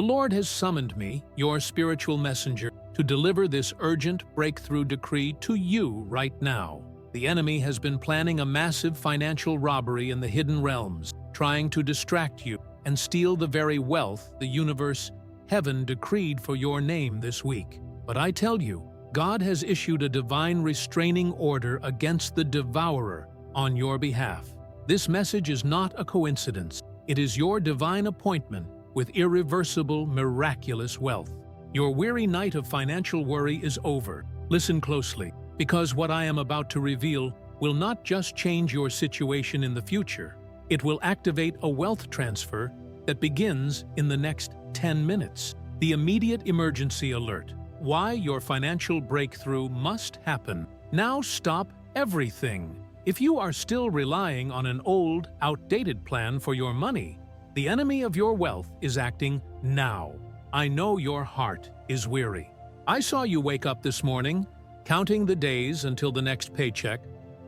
The Lord has summoned me, your spiritual messenger, to deliver this urgent breakthrough decree to you right now. The enemy has been planning a massive financial robbery in the hidden realms, trying to distract you and steal the very wealth the universe, heaven decreed for your name this week. But I tell you, God has issued a divine restraining order against the devourer on your behalf. This message is not a coincidence. It is your divine appointment with irreversible, miraculous wealth. Your weary night of financial worry is over. Listen closely, because what I am about to reveal will not just change your situation in the future. It will activate a wealth transfer that begins in the next 10 minutes. The immediate emergency alert. Why your financial breakthrough must happen. Now stop everything. If you are still relying on an old, outdated plan for your money, the enemy of your wealth is acting now. I know your heart is weary. I saw you wake up this morning, counting the days until the next paycheck,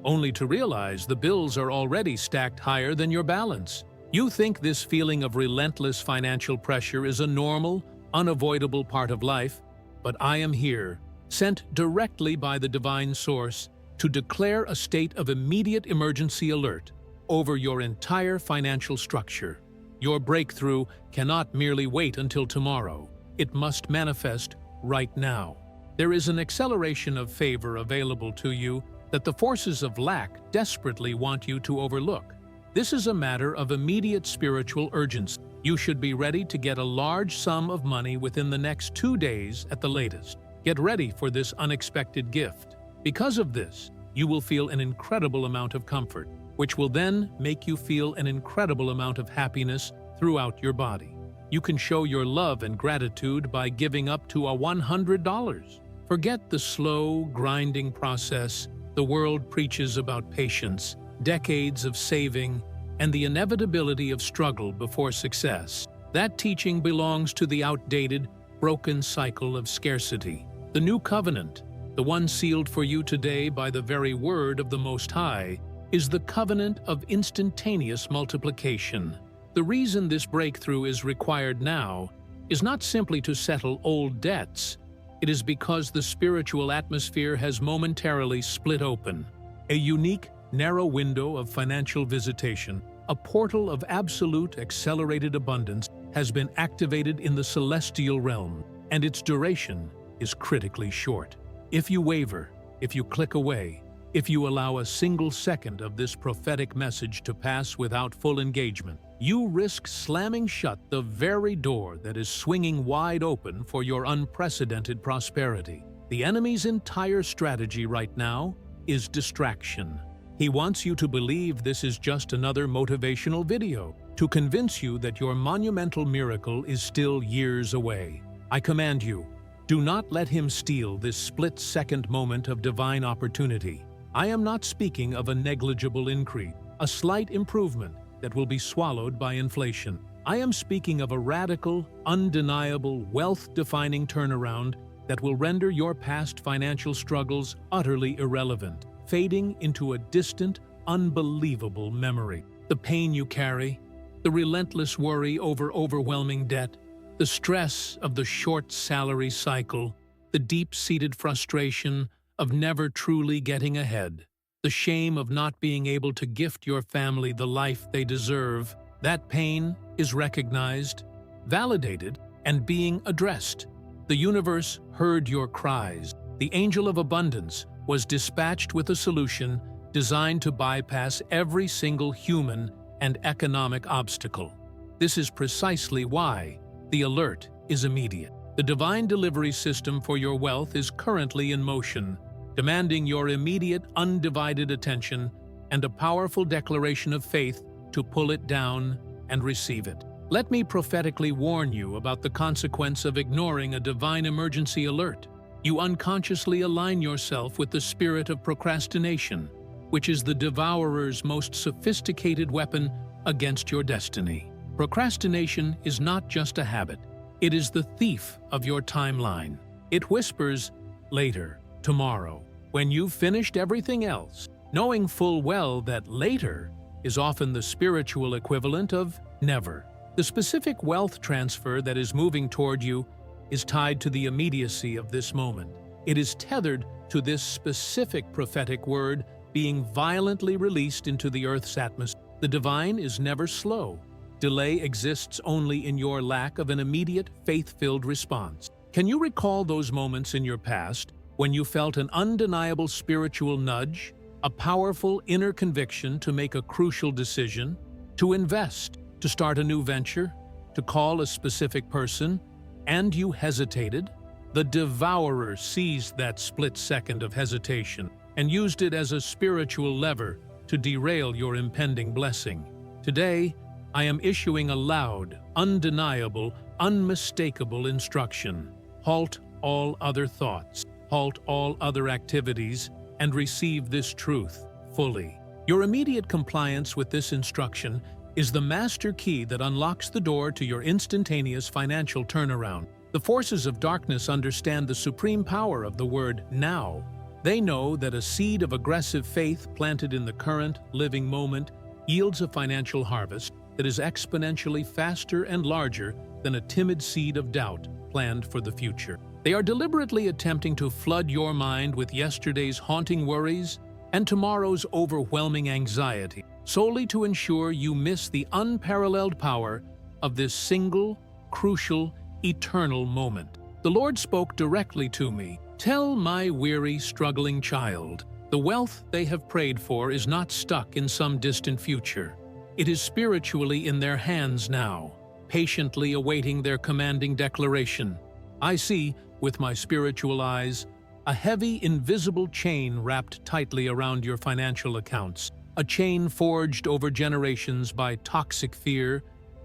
only to realize the bills are already stacked higher than your balance. You think this feeling of relentless financial pressure is a normal, unavoidable part of life, but I am here, sent directly by the divine source, to declare a state of immediate emergency alert over your entire financial structure. Your breakthrough cannot merely wait until tomorrow. It must manifest right now. There is an acceleration of favor available to you that the forces of lack desperately want you to overlook. This is a matter of immediate spiritual urgency. You should be ready to get a large sum of money within the next 2 days at the latest. Get ready for this unexpected gift. Because of this, you will feel an incredible amount of comfort, which will then make you feel an incredible amount of happiness throughout your body. You can show your love and gratitude by giving up to $100. Forget the slow, grinding process the world preaches about patience, decades of saving, and the inevitability of struggle before success. That teaching belongs to the outdated, broken cycle of scarcity. The new covenant, the one sealed for you today by the very word of the Most High, is the covenant of instantaneous multiplication. The reason this breakthrough is required now is not simply to settle old debts. It is because the spiritual atmosphere has momentarily split open. A unique, narrow window of financial visitation, a portal of absolute accelerated abundance, has been activated in the celestial realm, and its duration is critically short. If you waver, if you click away, if you allow a single second of this prophetic message to pass without full engagement, you risk slamming shut the very door that is swinging wide open for your unprecedented prosperity. The enemy's entire strategy right now is distraction. He wants you to believe this is just another motivational video, to convince you that your monumental miracle is still years away. I command you, do not let him steal this split-second moment of divine opportunity. I am not speaking of a negligible increase, a slight improvement that will be swallowed by inflation. I am speaking of a radical, undeniable, wealth-defining turnaround that will render your past financial struggles utterly irrelevant, fading into a distant, unbelievable memory. The pain you carry, the relentless worry over overwhelming debt, the stress of the short salary cycle, the deep-seated frustration of never truly getting ahead, the shame of not being able to gift your family the life they deserve, that pain is recognized, validated, and being addressed. The universe heard your cries. The angel of abundance was dispatched with a solution designed to bypass every single human and economic obstacle. This is precisely why the alert is immediate. The divine delivery system for your wealth is currently in motion, demanding your immediate, undivided attention and a powerful declaration of faith to pull it down and receive it. Let me prophetically warn you about the consequence of ignoring a divine emergency alert. You unconsciously align yourself with the spirit of procrastination, which is the devourer's most sophisticated weapon against your destiny. Procrastination is not just a habit. It is the thief of your timeline. It whispers, later, tomorrow, when you've finished everything else, knowing full well that later is often the spiritual equivalent of never. The specific wealth transfer that is moving toward you is tied to the immediacy of this moment. It is tethered to this specific prophetic word being violently released into the earth's atmosphere. The divine is never slow. Delay exists only in your lack of an immediate, faith-filled response. Can you recall those moments in your past when you felt an undeniable spiritual nudge, a powerful inner conviction to make a crucial decision, to invest, to start a new venture, to call a specific person, and you hesitated? The devourer seized that split second of hesitation and used it as a spiritual lever to derail your impending blessing. Today, I am issuing a loud, undeniable, unmistakable instruction. Halt all other thoughts, halt all other activities, and receive this truth fully. Your immediate compliance with this instruction is the master key that unlocks the door to your instantaneous financial turnaround. The forces of darkness understand the supreme power of the word now. They know that a seed of aggressive faith planted in the current, living moment yields a financial harvest that is exponentially faster and larger than a timid seed of doubt planned for the future. They are deliberately attempting to flood your mind with yesterday's haunting worries and tomorrow's overwhelming anxiety, solely to ensure you miss the unparalleled power of this single, crucial, eternal moment. The Lord spoke directly to me. Tell my weary, struggling child, the wealth they have prayed for is not stuck in some distant future. It is spiritually in their hands now, patiently awaiting their commanding declaration. I see, with my spiritual eyes, a heavy, invisible chain wrapped tightly around your financial accounts, a chain forged over generations by toxic fear,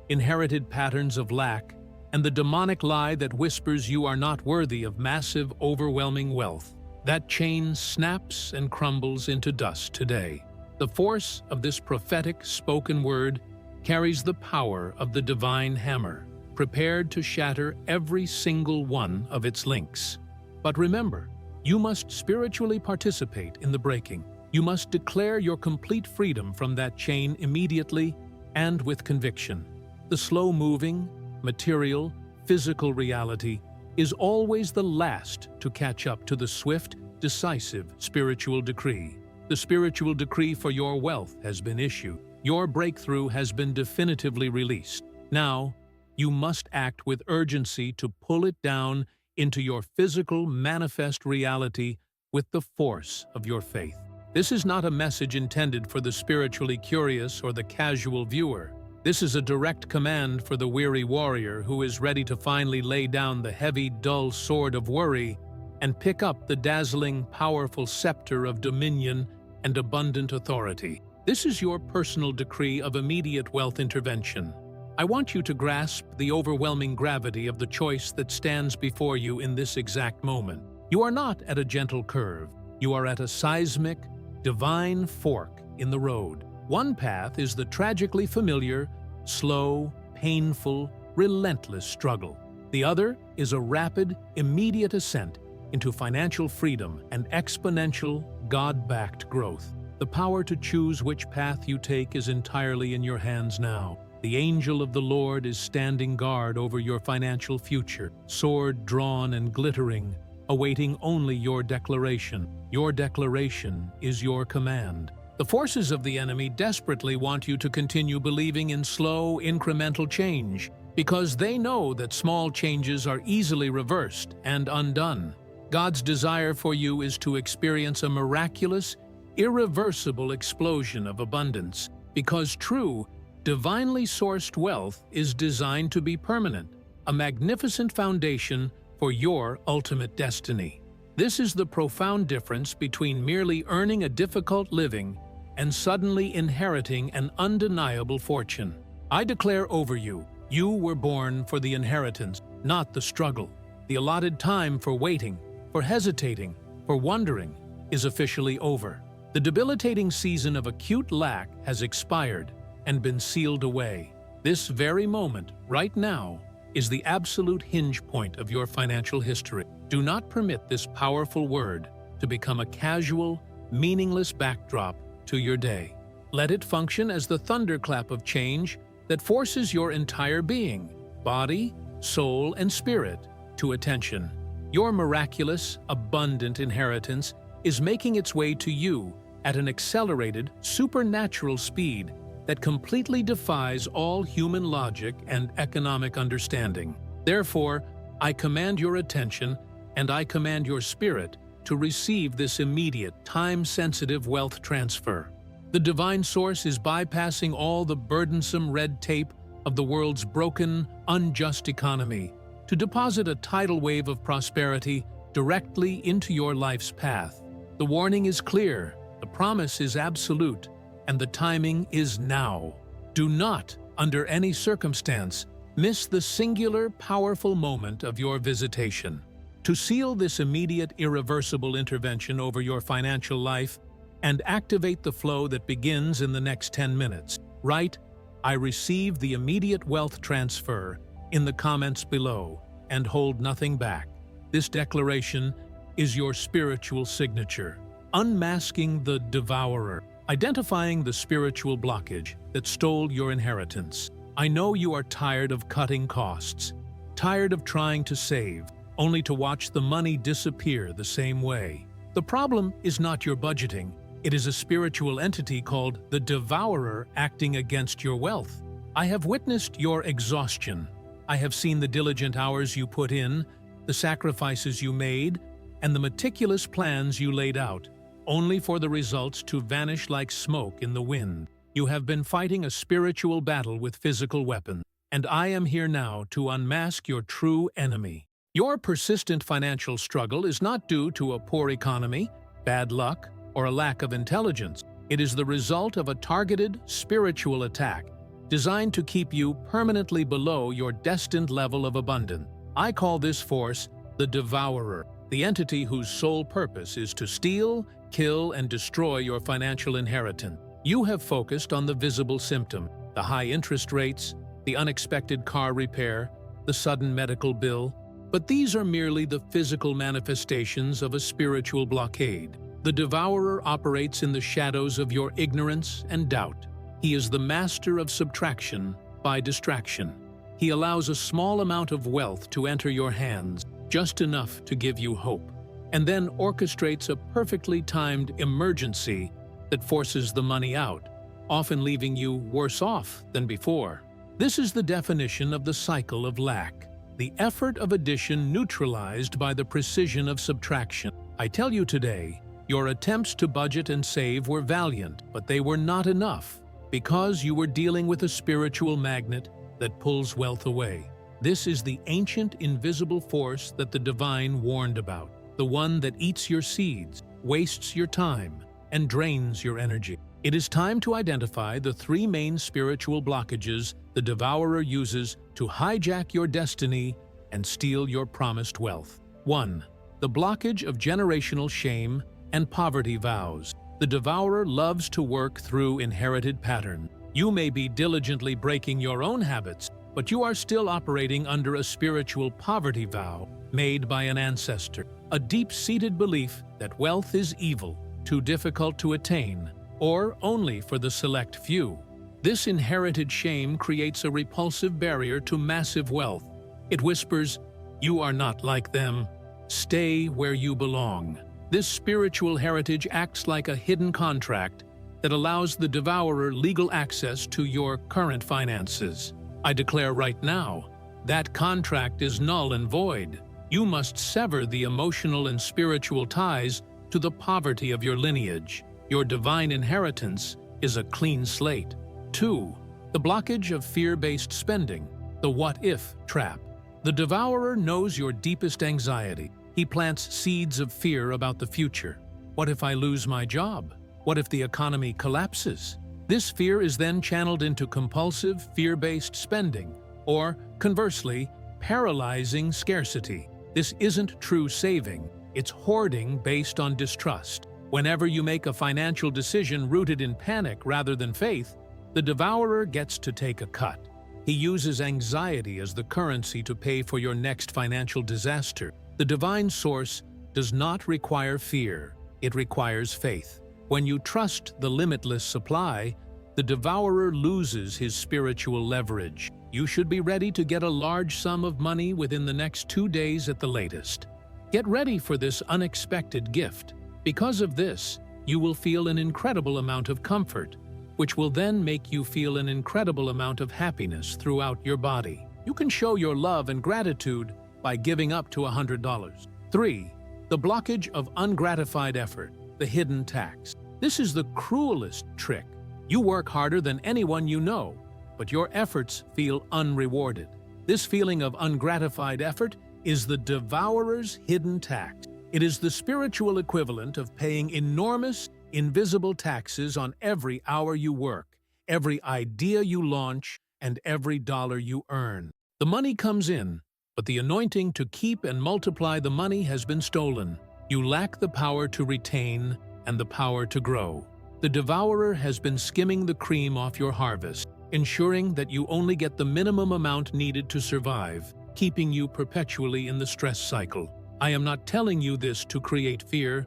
inherited patterns of lack, and the demonic lie that whispers you are not worthy of massive, overwhelming wealth. That chain snaps and crumbles into dust today. The force of this prophetic spoken word carries the power of the divine hammer, prepared to shatter every single one of its links. But remember, you must spiritually participate in the breaking. You must declare your complete freedom from that chain immediately and with conviction. The slow-moving, material, physical reality is always the last to catch up to the swift, decisive spiritual decree. The spiritual decree for your wealth has been issued. Your breakthrough has been definitively released. Now, you must act with urgency to pull it down into your physical, manifest reality with the force of your faith. This is not a message intended for the spiritually curious or the casual viewer. This is a direct command for the weary warrior who is ready to finally lay down the heavy, dull sword of worry and pick up the dazzling, powerful scepter of dominion and abundant authority. This is your personal decree of immediate wealth intervention. I want you to grasp the overwhelming gravity of the choice that stands before you in this exact moment. You are not at a gentle curve. You are at a seismic, divine fork in the road. One path is the tragically familiar, slow, painful, relentless struggle. The other is a rapid, immediate ascent into financial freedom and exponential, God-backed growth. The power to choose which path you take is entirely in your hands now. The angel of the Lord is standing guard over your financial future, sword drawn and glittering, awaiting only your declaration. Your declaration is your command. The forces of the enemy desperately want you to continue believing in slow, incremental change, because they know that small changes are easily reversed and undone. God's desire for you is to experience a miraculous, irreversible explosion of abundance, because true, divinely sourced wealth is designed to be permanent, a magnificent foundation for your ultimate destiny. This is the profound difference between merely earning a difficult living and suddenly inheriting an undeniable fortune. I declare over you, you were born for the inheritance, not the struggle. The allotted time for waiting, for hesitating, for wondering is officially over. The debilitating season of acute lack has expired and been sealed away. This very moment, right now, is the absolute hinge point of your financial history. Do not permit this powerful word to become a casual, meaningless backdrop to your day. Let it function as the thunderclap of change, that forces your entire being, body, soul, and spirit, to attention. Your miraculous, abundant inheritance is making its way to you at an accelerated, supernatural speed that completely defies all human logic and economic understanding. Therefore, I command your attention and I command your spirit to receive this immediate, time-sensitive wealth transfer. The divine source is bypassing all the burdensome red tape of the world's broken, unjust economy to deposit a tidal wave of prosperity directly into your life's path. The warning is clear, the promise is absolute, and the timing is now. Do not, under any circumstance, miss the singular, powerful moment of your visitation. To seal this immediate, irreversible intervention over your financial life and activate the flow that begins in the next 10 minutes, write, "I receive the immediate wealth transfer," in the comments below, and hold nothing back. This declaration is your spiritual signature, unmasking the devourer, identifying the spiritual blockage that stole your inheritance. I know you are tired of cutting costs, tired of trying to save, only to watch the money disappear the same way. The problem is not your budgeting, it is a spiritual entity called the devourer acting against your wealth. I have witnessed your exhaustion. I have seen the diligent hours you put in, the sacrifices you made, and the meticulous plans you laid out, only for the results to vanish like smoke in the wind. You have been fighting a spiritual battle with physical weapons, and I am here now to unmask your true enemy. Your persistent financial struggle is not due to a poor economy, bad luck, or a lack of intelligence. It is the result of a targeted, spiritual attack designed to keep you permanently below your destined level of abundance. I call this force the devourer, the entity whose sole purpose is to steal, kill, and destroy your financial inheritance. You have focused on the visible symptom, the high interest rates, the unexpected car repair, the sudden medical bill, but these are merely the physical manifestations of a spiritual blockade. The devourer operates in the shadows of your ignorance and doubt. He is the master of subtraction by distraction. He allows a small amount of wealth to enter your hands, just enough to give you hope, and then orchestrates a perfectly timed emergency that forces the money out, often leaving you worse off than before. This is the definition of the cycle of lack, the effort of addition neutralized by the precision of subtraction. I tell you today, your attempts to budget and save were valiant, but they were not enough, because you were dealing with a spiritual magnet that pulls wealth away. This is the ancient invisible force that the divine warned about, the one that eats your seeds, wastes your time, and drains your energy. It is time to identify the three main spiritual blockages the devourer uses to hijack your destiny and steal your promised wealth. 1. The blockage of generational shame and poverty vows. The devourer loves to work through inherited patterns. You may be diligently breaking your own habits, but you are still operating under a spiritual poverty vow made by an ancestor, a deep-seated belief that wealth is evil, too difficult to attain, or only for the select few. This inherited shame creates a repulsive barrier to massive wealth. It whispers, "You are not like them. Stay where you belong." This spiritual heritage acts like a hidden contract that allows the devourer legal access to your current finances. I declare right now, that contract is null and void. You must sever the emotional and spiritual ties to the poverty of your lineage. Your divine inheritance is a clean slate. 2. The blockage of fear-based spending, the what-if trap. The devourer knows your deepest anxiety. He plants seeds of fear about the future. What if I lose my job? What if the economy collapses? This fear is then channeled into compulsive, fear-based spending, or, conversely, paralyzing scarcity. This isn't true saving, it's hoarding based on distrust. Whenever you make a financial decision rooted in panic rather than faith, the devourer gets to take a cut. He uses anxiety as the currency to pay for your next financial disaster. The divine source does not require fear, it requires faith. When you trust the limitless supply, the devourer loses his spiritual leverage. You should be ready to get a large sum of money within the next 2 days at the latest. Get ready for this unexpected gift. Because of this, you will feel an incredible amount of comfort, which will then make you feel an incredible amount of happiness throughout your body. You can show your love and gratitude by giving up to $100. 3. The blockage of ungratified effort, the hidden tax. This is the cruelest trick. You work harder than anyone you know, but your efforts feel unrewarded. This feeling of ungratified effort is the devourer's hidden tax. It is the spiritual equivalent of paying enormous, invisible taxes on every hour you work, every idea you launch, and every dollar you earn. The money comes in, but the anointing to keep and multiply the money has been stolen. You lack the power to retain and the power to grow. The devourer has been skimming the cream off your harvest, ensuring that you only get the minimum amount needed to survive, keeping you perpetually in the stress cycle. I am not telling you this to create fear,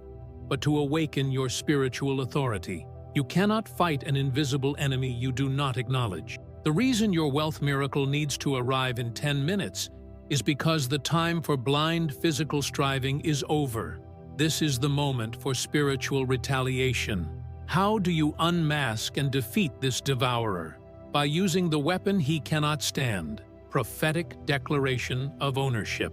but to awaken your spiritual authority. You cannot fight an invisible enemy you do not acknowledge. The reason your wealth miracle needs to arrive in 10 minutes is because the time for blind physical striving is over. This is the moment for spiritual retaliation. How do you unmask and defeat this devourer? By using the weapon he cannot stand, prophetic declaration of ownership.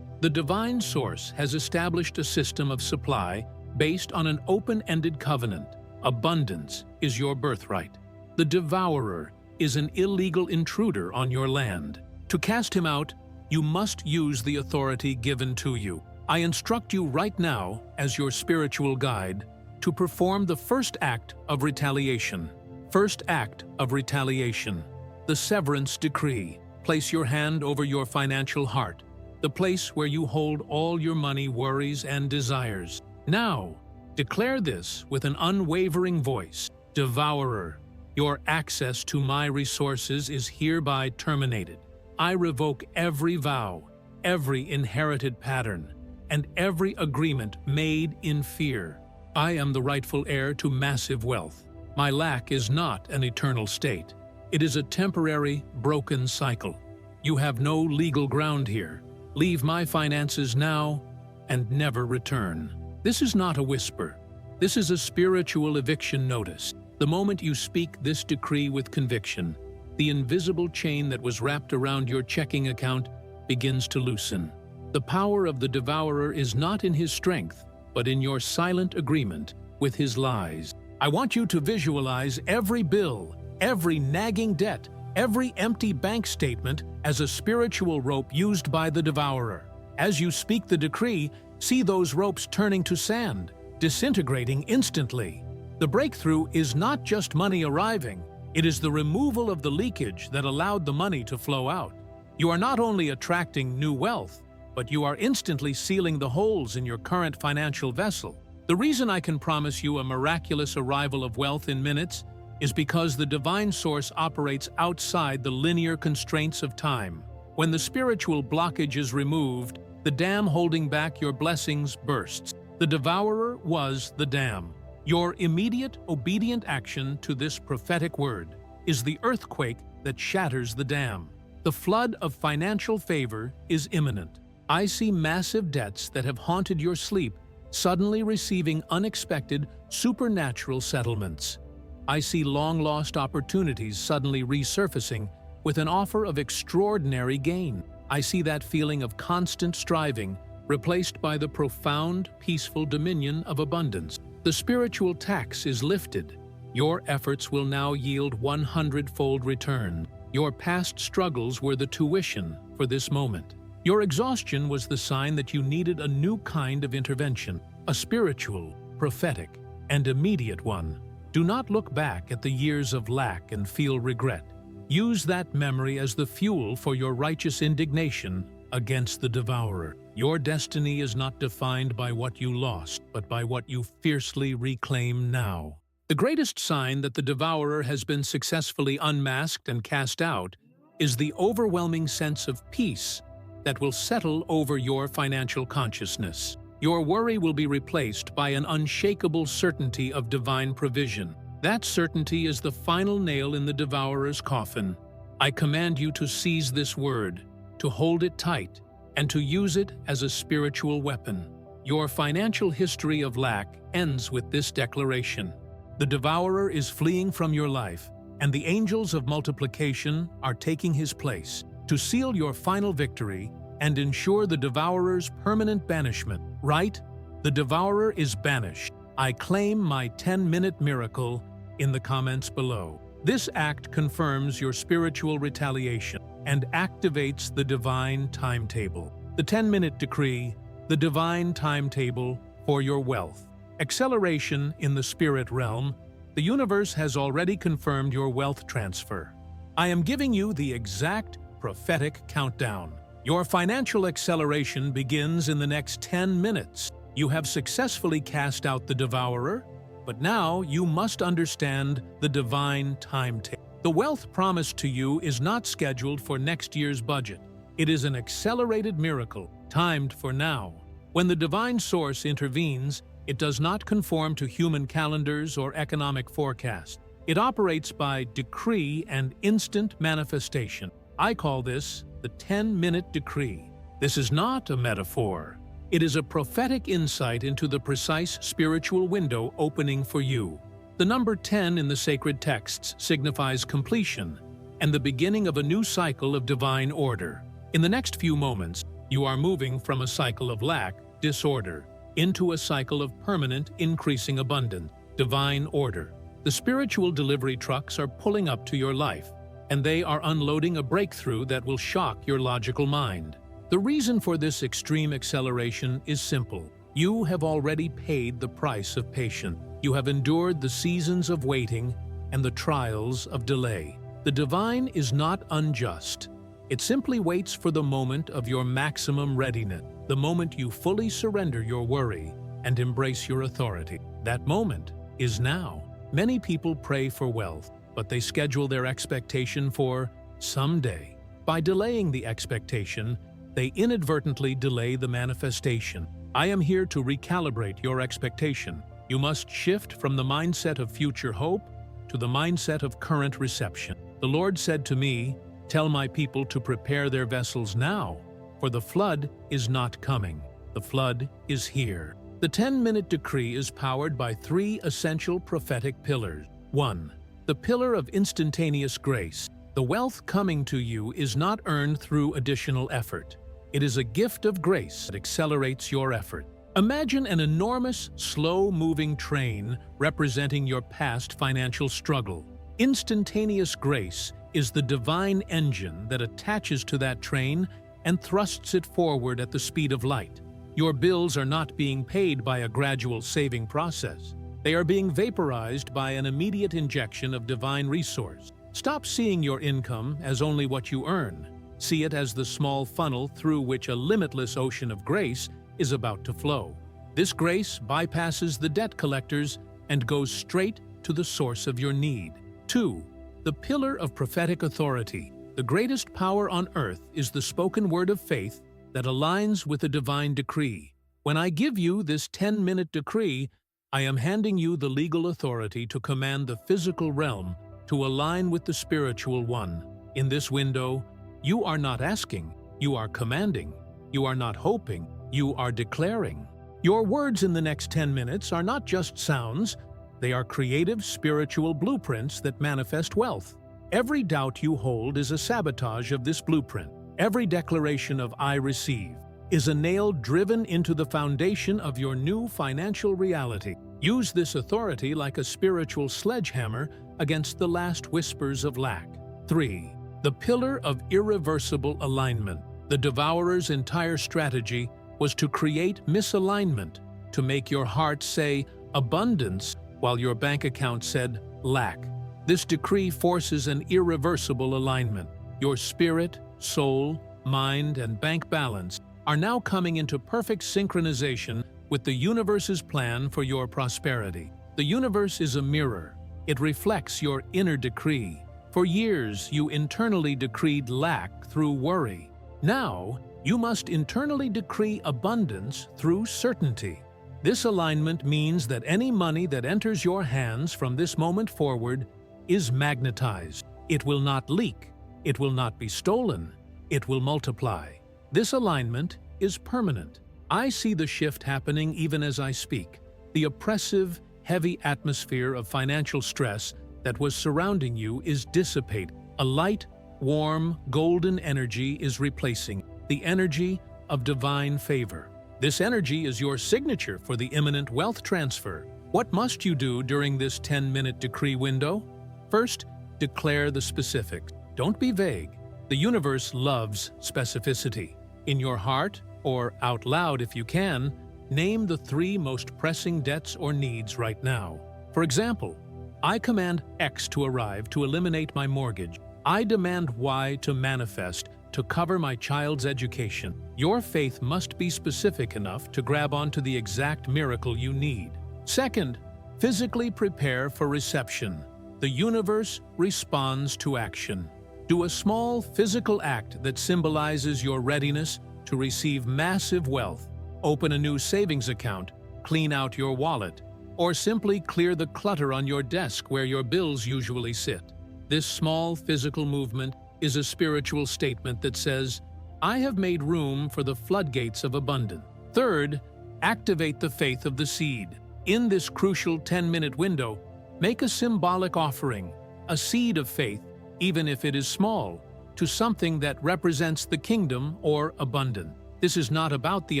The divine source has established a system of supply based on an open-ended covenant. Abundance is your birthright. The devourer is an illegal intruder on your land. To cast him out, you must use the authority given to you. I instruct you right now, as your spiritual guide, to perform the first act of retaliation. First act of retaliation. The severance decree. Place your hand over your financial heart, the place where you hold all your money, worries, and desires. Now, declare this with an unwavering voice. Devourer, your access to my resources is hereby terminated. I revoke every vow, every inherited pattern, and every agreement made in fear. I am the rightful heir to massive wealth. My lack is not an eternal state. It is a temporary, broken cycle. You have no legal ground here. Leave my finances now and never return. This is not a whisper. This is a spiritual eviction notice. The moment you speak this decree with conviction, the invisible chain that was wrapped around your checking account begins to loosen. The power of the devourer is not in his strength, but in your silent agreement with his lies. I want you to visualize every bill, every nagging debt, every empty bank statement as a spiritual rope used by the devourer. As you speak the decree, see those ropes turning to sand, disintegrating instantly. The breakthrough is not just money arriving, it is the removal of the leakage that allowed the money to flow out. You are not only attracting new wealth, but you are instantly sealing the holes in your current financial vessel. The reason I can promise you a miraculous arrival of wealth in minutes is because the divine source operates outside the linear constraints of time. When the spiritual blockage is removed, the dam holding back your blessings bursts. The devourer was the dam. Your immediate, obedient action to this prophetic word is the earthquake that shatters the dam. The flood of financial favor is imminent. I see massive debts that have haunted your sleep suddenly receiving unexpected, supernatural settlements. I see long-lost opportunities suddenly resurfacing with an offer of extraordinary gain. I see that feeling of constant striving replaced by the profound, peaceful dominion of abundance. The spiritual tax is lifted. Your efforts will now yield 100-fold return. Your past struggles were the tuition for this moment. Your exhaustion was the sign that you needed a new kind of intervention, a spiritual, prophetic, and immediate one. Do not look back at the years of lack and feel regret. Use that memory as the fuel for your righteous indignation against the devourer. Your destiny is not defined by what you lost, but by what you fiercely reclaim now. The greatest sign that the devourer has been successfully unmasked and cast out is the overwhelming sense of peace that will settle over your financial consciousness. Your worry will be replaced by an unshakable certainty of divine provision. That certainty is the final nail in the devourer's coffin. I command you to seize this word, to hold it tight, and to use it as a spiritual weapon. Your financial history of lack ends with this declaration. The devourer is fleeing from your life, and the angels of multiplication are taking his place. To seal your final victory and ensure the devourer's permanent banishment, write, "The devourer is banished. I claim my 10-minute miracle," in the comments below. This act confirms your spiritual retaliation and activates the divine timetable. The 10-minute decree, the divine timetable for your wealth. Acceleration in the spirit realm. The universe has already confirmed your wealth transfer. I am giving you the exact prophetic countdown. Your financial acceleration begins in the next 10 minutes. You have successfully cast out the devourer, but now you must understand the divine timetable. The wealth promised to you is not scheduled for next year's budget. It is an accelerated miracle, timed for now. When the divine source intervenes, it does not conform to human calendars or economic forecasts. It operates by decree and instant manifestation. I call this the 10-minute decree. This is not a metaphor. It is a prophetic insight into the precise spiritual window opening for you. The number 10 in the sacred texts signifies completion and the beginning of a new cycle of divine order. In the next few moments, you are moving from a cycle of lack, disorder, into a cycle of permanent, increasing abundance, divine order. The spiritual delivery trucks are pulling up to your life, and they are unloading a breakthrough that will shock your logical mind. The reason for this extreme acceleration is simple. You have already paid the price of patience. You have endured the seasons of waiting and the trials of delay. The divine is not unjust. It simply waits for the moment of your maximum readiness, the moment you fully surrender your worry and embrace your authority. That moment is now. Many people pray for wealth, but they schedule their expectation for someday. By delaying the expectation, they inadvertently delay the manifestation. I am here to recalibrate your expectation. You must shift from the mindset of future hope to the mindset of current reception. The Lord said to me, "Tell my people to prepare their vessels now, for the flood is not coming. The flood is here." The 10-minute decree is powered by 3 essential prophetic pillars. 1. The pillar of instantaneous grace. The wealth coming to you is not earned through additional effort. It is a gift of grace that accelerates your effort. Imagine an enormous, slow-moving train representing your past financial struggle. Instantaneous grace is the divine engine that attaches to that train and thrusts it forward at the speed of light. Your bills are not being paid by a gradual saving process. They are being vaporized by an immediate injection of divine resource. Stop seeing your income as only what you earn. See it as the small funnel through which a limitless ocean of grace is about to flow. This grace bypasses the debt collectors and goes straight to the source of your need. 2. The pillar of prophetic authority. The greatest power on earth is the spoken word of faith that aligns with a divine decree. When I give you this 10-minute decree, I am handing you the legal authority to command the physical realm to align with the spiritual one. In this window, you are not asking, you are commanding. You are not hoping, you are declaring. Your words in the next 10 minutes are not just sounds, they are creative spiritual blueprints that manifest wealth. Every doubt you hold is a sabotage of this blueprint. Every declaration of "I receive" is a nail driven into the foundation of your new financial reality. Use this authority like a spiritual sledgehammer against the last whispers of lack. 3. The pillar of irreversible alignment. The devourer's entire strategy was to create misalignment, to make your heart say abundance while your bank account said lack. This decree forces an irreversible alignment. Your spirit, soul, mind, and bank balance are now coming into perfect synchronization with the universe's plan for your prosperity. The universe is a mirror. It reflects your inner decree. For years, you internally decreed lack through worry. Now, you must internally decree abundance through certainty. This alignment means that any money that enters your hands from this moment forward is magnetized. It will not leak. It will not be stolen. It will multiply. This alignment is permanent. I see the shift happening even as I speak. The oppressive, heavy atmosphere of financial stress that was surrounding you is dissipating. A light, warm, golden energy is replacing the energy of divine favor. This energy is your signature for the imminent wealth transfer. What must you do during this 10-minute decree window? First, declare the specifics. Don't be vague. The universe loves specificity. In your heart, or out loud if you can, name the 3 most pressing debts or needs right now. For example, I command X to arrive to eliminate my mortgage. I demand Y to manifest to cover my child's education. Your faith must be specific enough to grab onto the exact miracle you need. Second, physically prepare for reception. The universe responds to action. Do a small physical act that symbolizes your readiness to receive massive wealth. Open a new savings account, clean out your wallet, or simply clear the clutter on your desk where your bills usually sit. This small physical movement is a spiritual statement that says, I have made room for the floodgates of abundance. Third, activate the faith of the seed. In this crucial 10-minute window, make a symbolic offering, a seed of faith, even if it is small, to something that represents the kingdom or abundance. This is not about the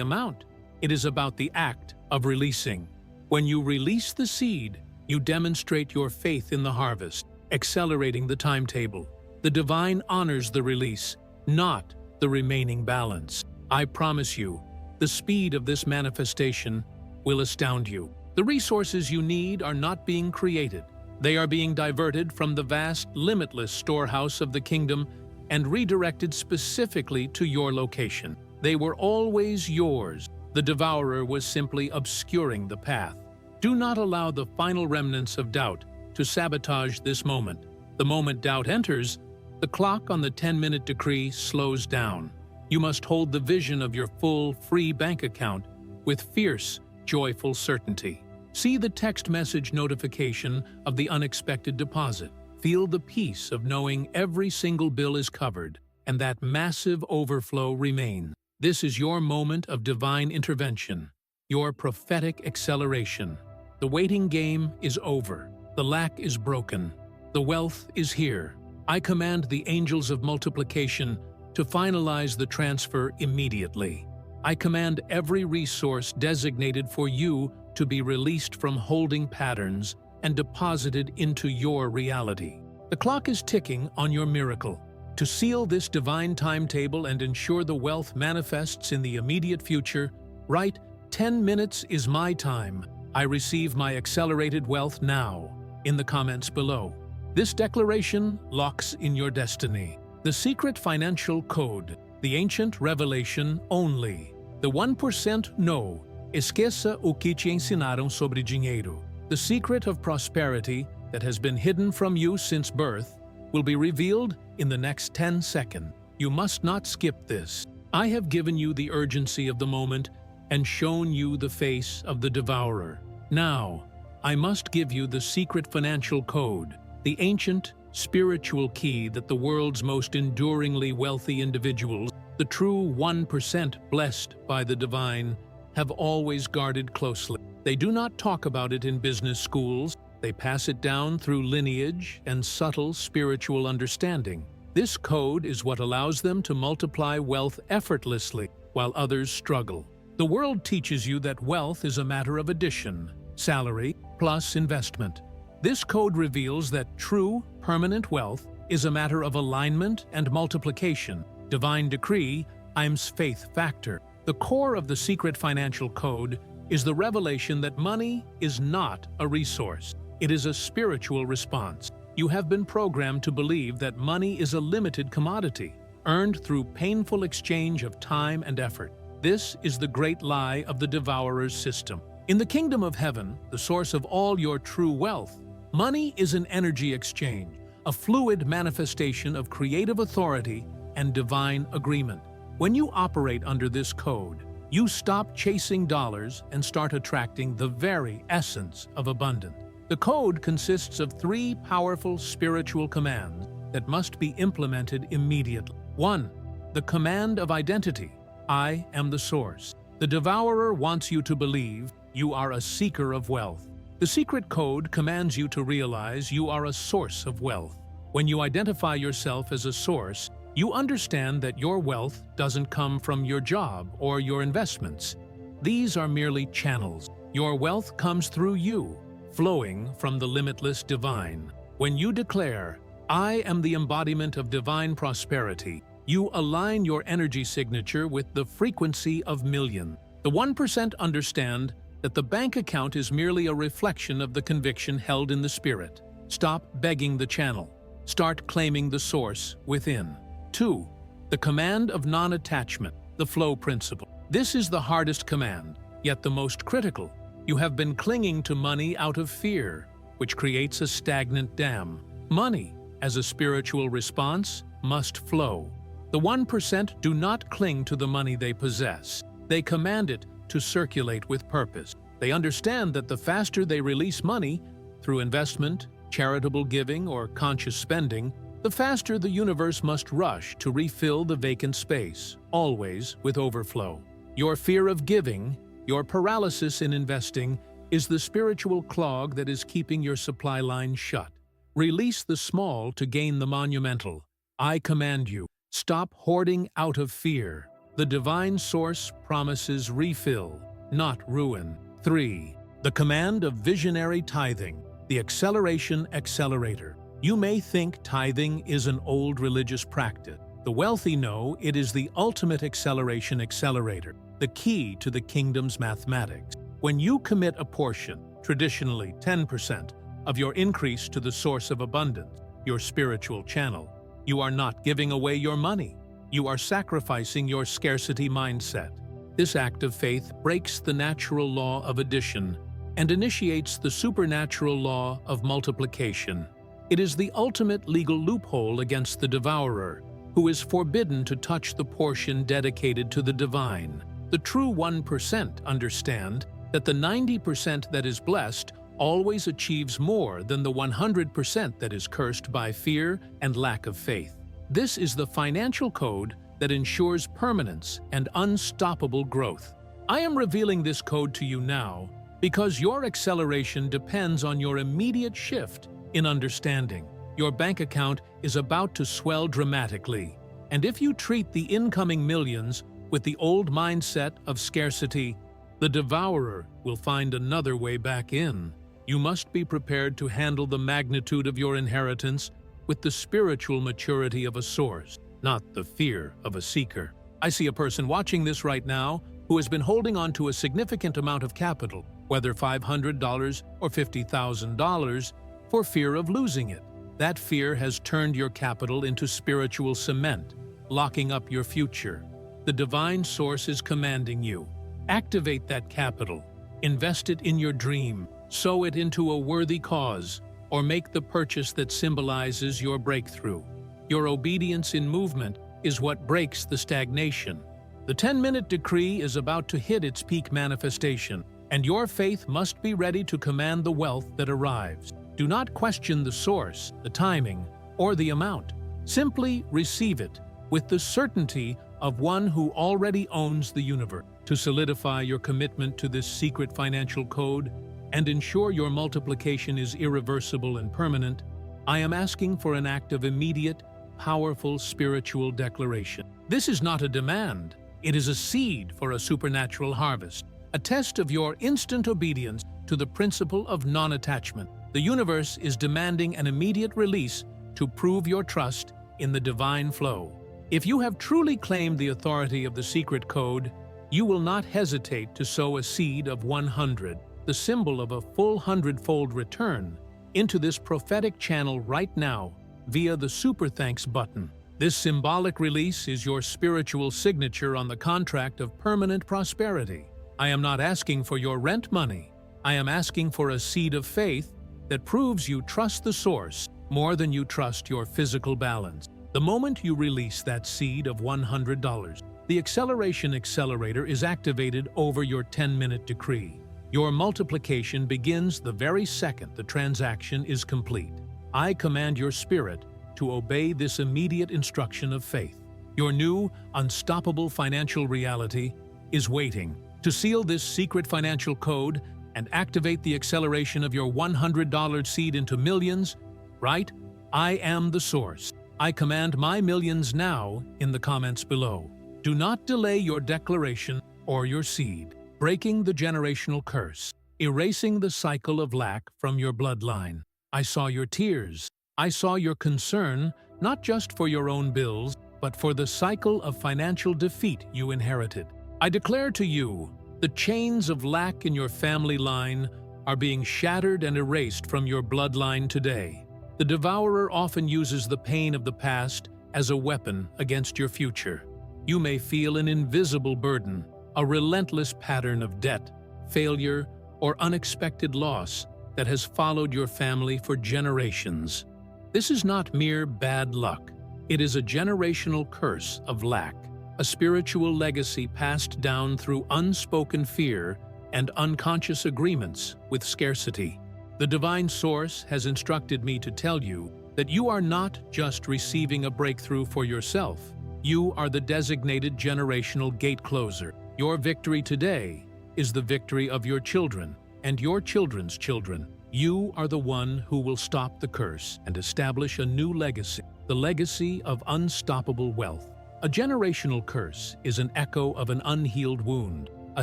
amount. It is about the act of releasing. When you release the seed, you demonstrate your faith in the harvest, accelerating the timetable. The divine honors the release, not the remaining balance. I promise you, the speed of this manifestation will astound you. The resources you need are not being created. They are being diverted from the vast, limitless storehouse of the kingdom and redirected specifically to your location. They were always yours. The devourer was simply obscuring the path. Do not allow the final remnants of doubt to sabotage this moment. The moment doubt enters, the clock on the 10-minute decree slows down. You must hold the vision of your full, free bank account with fierce, joyful certainty. See the text message notification of the unexpected deposit. Feel the peace of knowing every single bill is covered and that massive overflow remains. This is your moment of divine intervention, your prophetic acceleration. The waiting game is over. The lack is broken. The wealth is here. I command the angels of multiplication to finalize the transfer immediately. I command every resource designated for you to be released from holding patterns and deposited into your reality. The clock is ticking on your miracle. To seal this divine timetable and ensure the wealth manifests in the immediate future, write, 10 minutes is my time. I receive my accelerated wealth now, in the comments below. This declaration locks in your destiny. The secret financial code, the ancient revelation only. The 1% no. Esqueça o que te ensinaram sobre dinheiro. The secret of prosperity that has been hidden from you since birth will be revealed in the next 10 seconds. You must not skip this. I have given you the urgency of the moment and shown you the face of the devourer. Now, I must give you the secret financial code, the ancient spiritual key that the world's most enduringly wealthy individuals, the true 1% blessed by the divine, have always guarded closely. They do not talk about it in business schools. They pass it down through lineage and subtle spiritual understanding. This code is what allows them to multiply wealth effortlessly while others struggle. The world teaches you that wealth is a matter of addition, salary plus investment. This code reveals that true, permanent wealth is a matter of alignment and multiplication. Divine decree, IM's faith factor. The core of the secret financial code is the revelation that money is not a resource. It is a spiritual response. You have been programmed to believe that money is a limited commodity, earned through painful exchange of time and effort. This is the great lie of the devourer's system. In the kingdom of heaven, the source of all your true wealth, money is an energy exchange, a fluid manifestation of creative authority and divine agreement. When you operate under this code, You stop chasing dollars and start attracting the very essence of abundance. The code consists of 3 powerful spiritual commands that must be implemented immediately. 1. The command of identity. I am the source. The devourer wants you to believe you are a seeker of wealth. The secret code commands you to realize you are a source of wealth. When you identify yourself as a source, you understand that your wealth doesn't come from your job or your investments. These are merely channels. Your wealth comes through you, flowing from the limitless divine. When you declare, I am the embodiment of divine prosperity, you align your energy signature with the frequency of millions. The 1% understand that the bank account is merely a reflection of the conviction held in the spirit. Stop begging the channel. Start claiming the source within. 2. The command of non-attachment, the flow principle. This is the hardest command, yet the most critical. You have been clinging to money out of fear, which creates a stagnant dam. Money, as a spiritual response, must flow. The 1% do not cling to the money they possess. They command it to circulate with purpose. They understand that the faster they release money, through investment, charitable giving, or conscious spending, the faster the universe must rush to refill the vacant space, always with overflow. Your fear of giving, your paralysis in investing, is the spiritual clog that is keeping your supply line shut. Release the small to gain the monumental. I command you, stop hoarding out of fear. The divine source promises refill, not ruin. 3. The command of visionary tithing, the acceleration accelerator. You may think tithing is an old religious practice. The wealthy know it is the ultimate acceleration accelerator, the key to the kingdom's mathematics. When you commit a portion, traditionally 10%, of your increase to the source of abundance, your spiritual channel, you are not giving away your money. You are sacrificing your scarcity mindset. This act of faith breaks the natural law of addition and initiates the supernatural law of multiplication. It is the ultimate legal loophole against the devourer, who is forbidden to touch the portion dedicated to the divine. The true 1% understand that the 90% that is blessed always achieves more than the 100% that is cursed by fear and lack of faith. This is the financial code that ensures permanence and unstoppable growth. I am revealing this code to you now because your acceleration depends on your immediate shift in understanding. Your bank account is about to swell dramatically, and if you treat the incoming millions with the old mindset of scarcity, the devourer will find another way back in. You must be prepared to handle the magnitude of your inheritance with the spiritual maturity of a source, not the fear of a seeker. I see a person watching this right now who has been holding on to a significant amount of capital, whether $500 or $50,000, for fear of losing it. That fear has turned your capital into spiritual cement, locking up your future. The divine source is commanding you. Activate that capital. Invest it in your dream. Sow it into a worthy cause, or make the purchase that symbolizes your breakthrough. Your obedience in movement is what breaks the stagnation. The 10-minute decree is about to hit its peak manifestation, and your faith must be ready to command the wealth that arrives. Do not question the source, the timing, or the amount. Simply receive it with the certainty of one who already owns the universe. To solidify your commitment to this secret financial code and ensure your multiplication is irreversible and permanent, I am asking for an act of immediate, powerful spiritual declaration. This is not a demand. It is a seed for a supernatural harvest, a test of your instant obedience to the principle of non-attachment. The universe is demanding an immediate release to prove your trust in the divine flow. If you have truly claimed the authority of the secret code, you will not hesitate to sow a seed of 100, the symbol of a full 100-fold return, into this prophetic channel right now via the Super Thanks button. This symbolic release is your spiritual signature on the contract of permanent prosperity. I am not asking for your rent money. I am asking for a seed of faith that proves you trust the source more than you trust your physical balance. The moment you release that seed of $100, The acceleration accelerator is activated over your 10-minute decree. Your multiplication begins the very second the transaction is complete. I command your spirit to obey this immediate instruction of faith. Your new, unstoppable financial reality is waiting. To seal this secret financial code and activate the acceleration of your $100 seed into millions, write, "I am the source." I command my millions now in the comments below. Do not delay your declaration or your seed. Breaking the generational curse, erasing the cycle of lack from your bloodline. I saw your tears. I saw your concern, not just for your own bills, but for the cycle of financial defeat you inherited. I declare to you, the chains of lack in your family line are being shattered and erased from your bloodline today. The devourer often uses the pain of the past as a weapon against your future. You may feel an invisible burden, a relentless pattern of debt, failure, or unexpected loss that has followed your family for generations. This is not mere bad luck. It is a generational curse of lack, a spiritual legacy passed down through unspoken fear and unconscious agreements with scarcity. The divine source has instructed me to tell you that you are not just receiving a breakthrough for yourself. You are the designated generational gate closer. Your victory today is the victory of your children and your children's children. You are the one who will stop the curse and establish a new legacy, the legacy of unstoppable wealth. A generational curse is an echo of an unhealed wound, a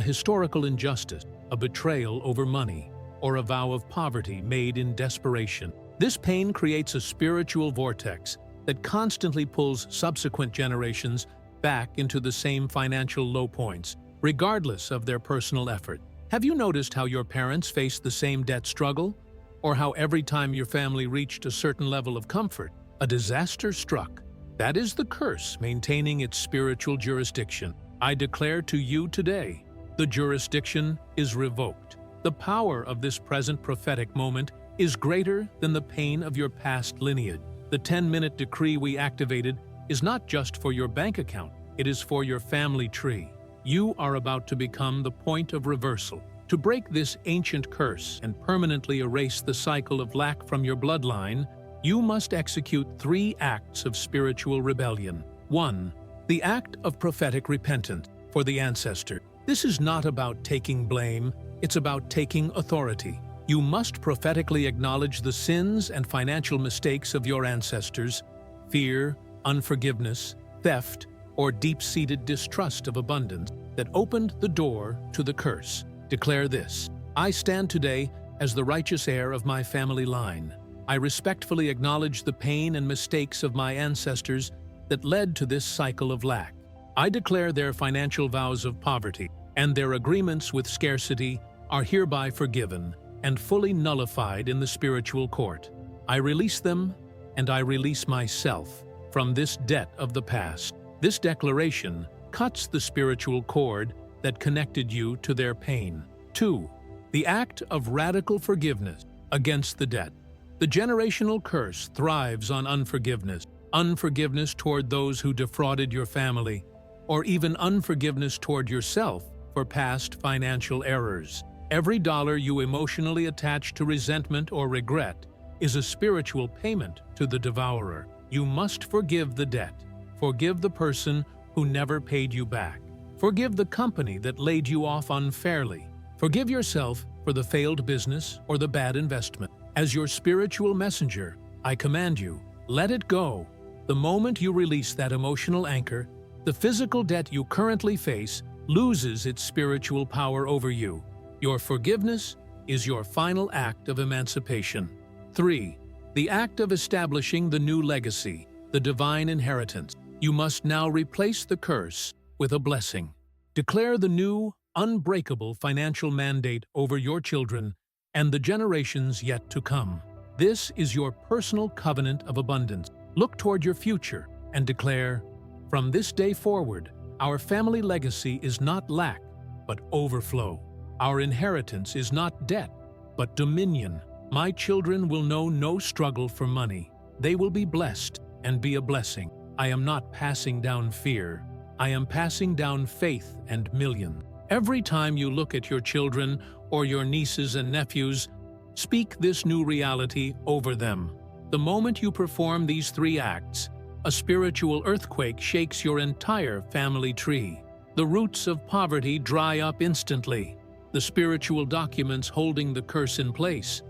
historical injustice, a betrayal over money, or a vow of poverty made in desperation. This pain creates a spiritual vortex that constantly pulls subsequent generations back into the same financial low points, regardless of their personal effort. Have you noticed how your parents faced the same debt struggle? Or how every time your family reached a certain level of comfort, a disaster struck? That is the curse maintaining its spiritual jurisdiction. I declare to you today, the jurisdiction is revoked. The power of this present prophetic moment is greater than the pain of your past lineage. The 10-minute decree we activated is not just for your bank account, it is for your family tree. You are about to become the point of reversal. To break this ancient curse and permanently erase the cycle of lack from your bloodline, you must execute 3 acts of spiritual rebellion. 1. The act of prophetic repentance for the ancestor. This is not about taking blame, it's about taking authority. You must prophetically acknowledge the sins and financial mistakes of your ancestors, fear, unforgiveness, theft, or deep-seated distrust of abundance that opened the door to the curse. Declare this: I stand today as the righteous heir of my family line. I respectfully acknowledge the pain and mistakes of my ancestors that led to this cycle of lack. I declare their financial vows of poverty and their agreements with scarcity are hereby forgiven and fully nullified in the spiritual court. I release them, and I release myself from this debt of the past. This declaration cuts the spiritual cord that connected you to their pain. 2. The act of radical forgiveness against the debt. The generational curse thrives on unforgiveness. Unforgiveness toward those who defrauded your family, or even unforgiveness toward yourself for past financial errors. Every dollar you emotionally attach to resentment or regret is a spiritual payment to the devourer. You must forgive the debt. Forgive the person who never paid you back. Forgive the company that laid you off unfairly. Forgive yourself for the failed business or the bad investment. As your spiritual messenger, I command you, let it go. The moment you release that emotional anchor, the physical debt you currently face loses its spiritual power over you. Your forgiveness is your final act of emancipation. 3. The act of establishing the new legacy, the divine inheritance. You must now replace the curse with a blessing. Declare the new, unbreakable financial mandate over your children and the generations yet to come. This is your personal covenant of abundance. Look toward your future and declare, from this day forward, our family legacy is not lack, but overflow. Our inheritance is not debt, but dominion. My children will know no struggle for money. They will be blessed and be a blessing. I am not passing down fear. I am passing down faith and millions. Every time you look at your children or your nieces and nephews, speak this new reality over them. The moment you perform these 3 acts, a spiritual earthquake shakes your entire family tree. The roots of poverty dry up instantly. The spiritual documents holding the curse in place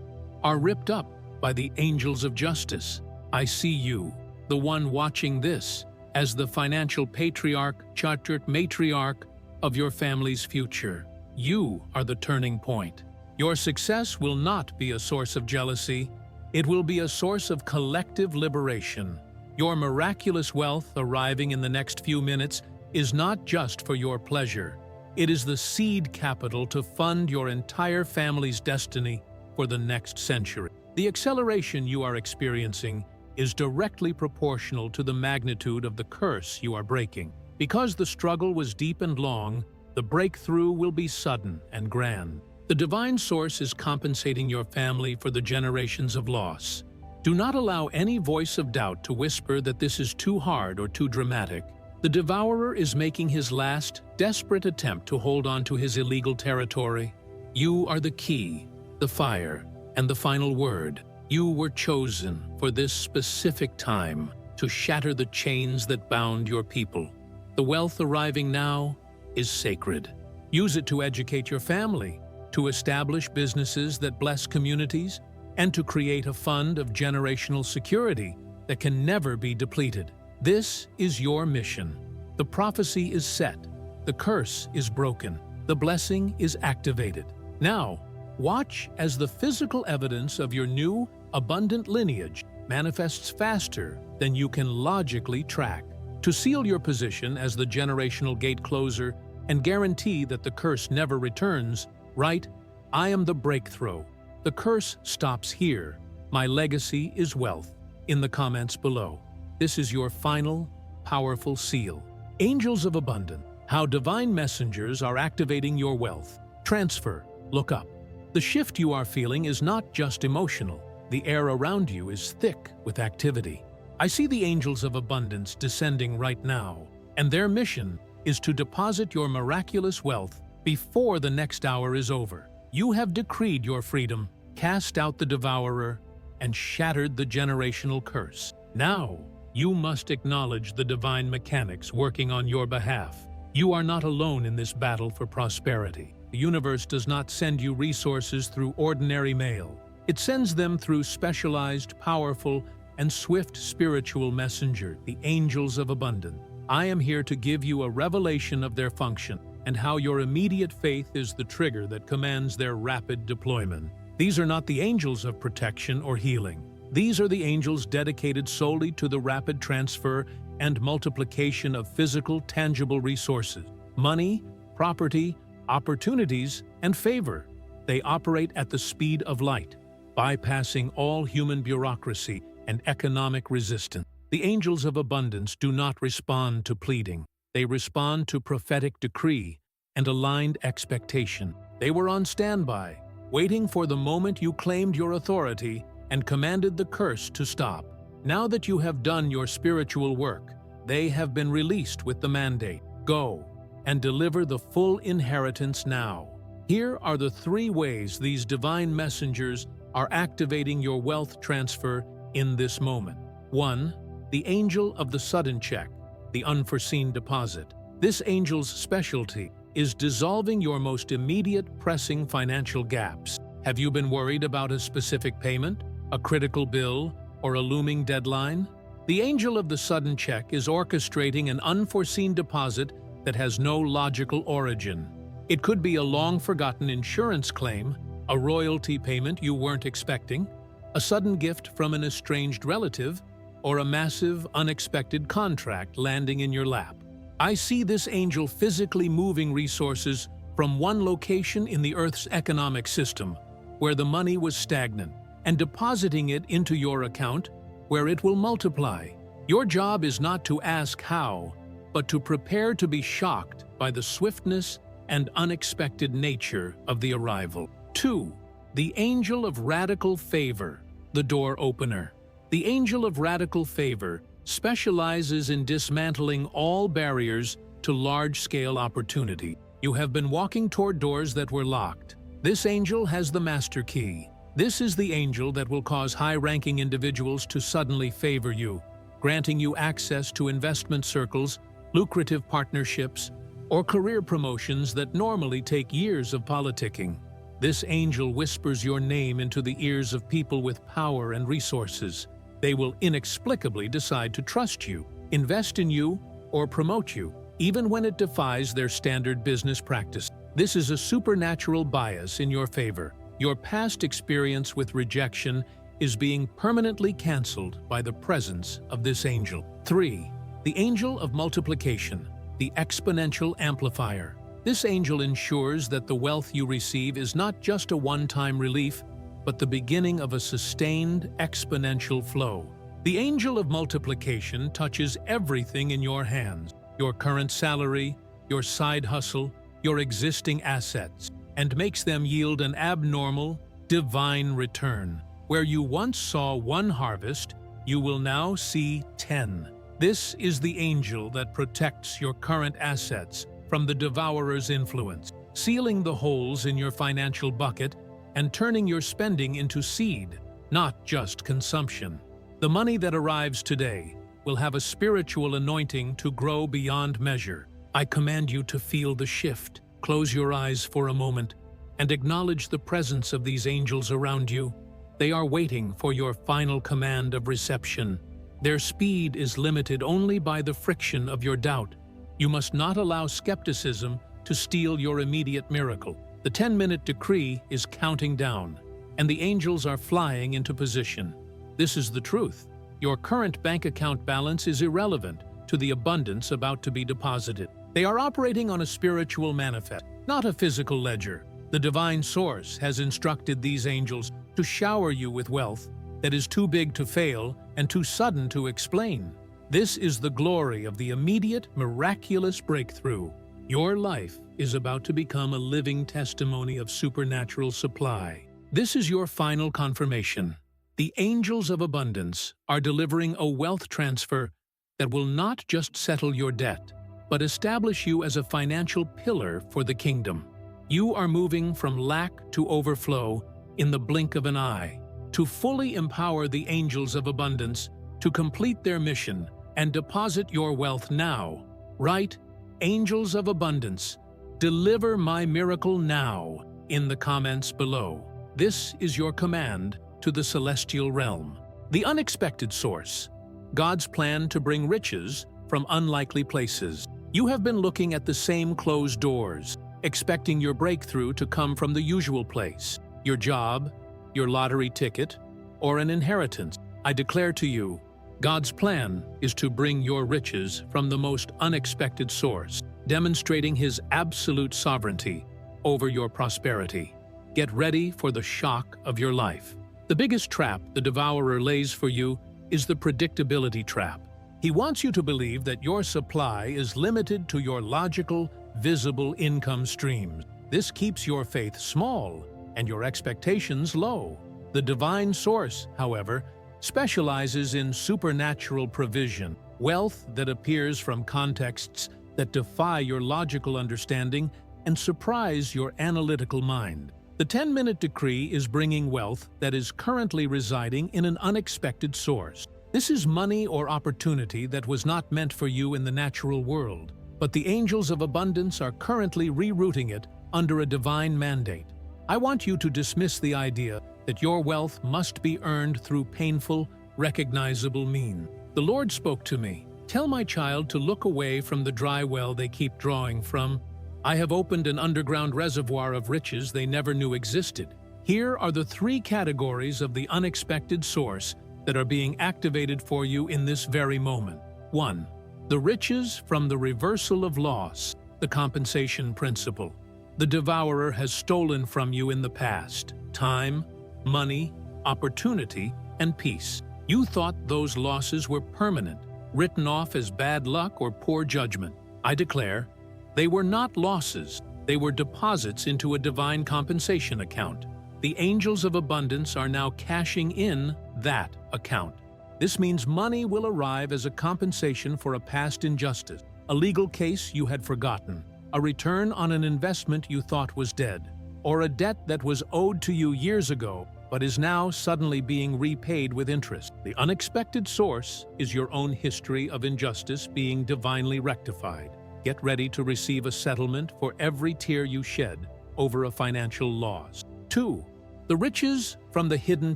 are ripped up by the angels of justice. I see you, the one watching this, as the financial patriarch, chartered matriarch of your family's future. You are the turning point. Your success will not be a source of jealousy. It will be a source of collective liberation. Your miraculous wealth arriving in the next few minutes is not just for your pleasure. It is the seed capital to fund your entire family's destiny for the next century. The acceleration you are experiencing is directly proportional to the magnitude of the curse you are breaking. Because the struggle was deep and long, the breakthrough will be sudden and grand. The divine source is compensating your family for the generations of loss. Do not allow any voice of doubt to whisper that this is too hard or too dramatic. The devourer is making his last, desperate attempt to hold on to his illegal territory. You are the key, the fire, and the final word. You were chosen for this specific time to shatter the chains that bound your people. The wealth arriving now is sacred. Use it to educate your family, to establish businesses that bless communities, and to create a fund of generational security that can never be depleted. This is your mission. The prophecy is set. The curse is broken. The blessing is activated. Now, watch as the physical evidence of your new, abundant lineage manifests faster than you can logically track. To seal your position as the generational gate closer and guarantee that the curse never returns, write, "I am the breakthrough. The curse stops here. My legacy is wealth," in the comments below. This is your final, powerful seal. Angels of Abundance, how divine messengers are activating your wealth. Transfer, look up. The shift you are feeling is not just emotional. The air around you is thick with activity. I see the angels of abundance descending right now, and their mission is to deposit your miraculous wealth before the next hour is over. You have decreed your freedom, cast out the devourer, and shattered the generational curse. Now, you must acknowledge the divine mechanics working on your behalf. You are not alone in this battle for prosperity. The universe does not send you resources through ordinary mail. It sends them through specialized, powerful, and swift spiritual messenger, the angels of abundance. I am here to give you a revelation of their function and how your immediate faith is the trigger that commands their rapid deployment. These are not the angels of protection or healing. These are the angels dedicated solely to the rapid transfer and multiplication of physical, tangible resources, money, property, opportunities, and favor. They operate at the speed of light, bypassing all human bureaucracy and economic resistance. The angels of abundance do not respond to pleading. They respond to prophetic decree and aligned expectation. They were on standby, waiting for the moment you claimed your authority and commanded the curse to stop. Now that you have done your spiritual work, they have been released with the mandate. Go and deliver the full inheritance now. Here are the 3 ways these divine messengers are activating your wealth transfer in this moment. 1. The angel of the sudden check, the unforeseen deposit. This angel's specialty is dissolving your most immediate pressing financial gaps. Have you been worried about a specific payment, a critical bill, or a looming deadline? The angel of the sudden check is orchestrating an unforeseen deposit that has no logical origin. It could be a long-forgotten insurance claim, a royalty payment you weren't expecting, a sudden gift from an estranged relative, or a massive, unexpected contract landing in your lap. I see this angel physically moving resources from one location in the Earth's economic system, where the money was stagnant, and depositing it into your account, where it will multiply. Your job is not to ask how, but to prepare to be shocked by the swiftness and unexpected nature of the arrival. 2. The angel of radical favor, the door opener. The angel of radical favor specializes in dismantling all barriers to large-scale opportunity. You have been walking toward doors that were locked. This angel has the master key. This is the angel that will cause high-ranking individuals to suddenly favor you, granting you access to investment circles, lucrative partnerships, or career promotions that normally take years of politicking. This angel whispers your name into the ears of people with power and resources. They will inexplicably decide to trust you, invest in you, or promote you, even when it defies their standard business practice. This is a supernatural bias in your favor. Your past experience with rejection is being permanently canceled by the presence of this angel. 3. The angel of multiplication, the exponential amplifier. This angel ensures that the wealth you receive is not just a one-time relief, but the beginning of a sustained exponential flow. The angel of multiplication touches everything in your hands: your current salary, your side hustle, your existing assets, and makes them yield an abnormal, divine return. Where you once saw one harvest, you will now see 10. This is the angel that protects your current assets from the devourer's influence, sealing the holes in your financial bucket and turning your spending into seed, not just consumption. The money that arrives today will have a spiritual anointing to grow beyond measure. I command you to feel the shift. Close your eyes for a moment and acknowledge the presence of these angels around you. They are waiting for your final command of reception. Their speed is limited only by the friction of your doubt. You must not allow skepticism to steal your immediate miracle. The 10-minute decree is counting down, and the angels are flying into position. This is the truth. Your current bank account balance is irrelevant to the abundance about to be deposited. They are operating on a spiritual manifest, not a physical ledger. The divine source has instructed these angels to shower you with wealth that is too big to fail and too sudden to explain. This is the glory of the immediate, miraculous breakthrough. Your life is about to become a living testimony of supernatural supply. This is your final confirmation. The angels of abundance are delivering a wealth transfer that will not just settle your debt, but establish you as a financial pillar for the kingdom. You are moving from lack to overflow in the blink of an eye. To fully empower the angels of abundance to complete their mission and deposit your wealth now, write "Angels of Abundance, deliver my miracle now" in the comments below. This is your command to the celestial realm. The unexpected source. God's plan to bring riches from unlikely places. You have been looking at the same closed doors, expecting your breakthrough to come from the usual place: your job, your lottery ticket, or an inheritance. I declare to you, God's plan is to bring your riches from the most unexpected source, demonstrating His absolute sovereignty over your prosperity. Get ready for the shock of your life. The biggest trap the devourer lays for you is the predictability trap. He wants you to believe that your supply is limited to your logical, visible income streams. This keeps your faith small and your expectations low. The divine source, however, specializes in supernatural provision, wealth that appears from contexts that defy your logical understanding and surprise your analytical mind. The 10-minute decree is bringing wealth that is currently residing in an unexpected source. This is money or opportunity that was not meant for you in the natural world, but the angels of abundance are currently rerouting it under a divine mandate. I want you to dismiss the idea that your wealth must be earned through painful, recognizable means. The Lord spoke to me, "Tell my child to look away from the dry well they keep drawing from. I have opened an underground reservoir of riches they never knew existed. Here are the 3 categories of the unexpected source that are being activated for you in this very moment. 1. The riches from the reversal of loss, the compensation principle. The devourer has stolen from you in the past time, money, opportunity, and peace. You thought those losses were permanent, written off as bad luck or poor judgment. I declare, they were not losses, they were deposits into a divine compensation account. The angels of abundance are now cashing in that account. This means money will arrive as a compensation for a past injustice, a legal case you had forgotten, a return on an investment you thought was dead, or a debt that was owed to you years ago but is now suddenly being repaid with interest. The unexpected source is your own history of injustice being divinely rectified. Get ready to receive a settlement for every tear you shed over a financial loss. 2. The riches from the hidden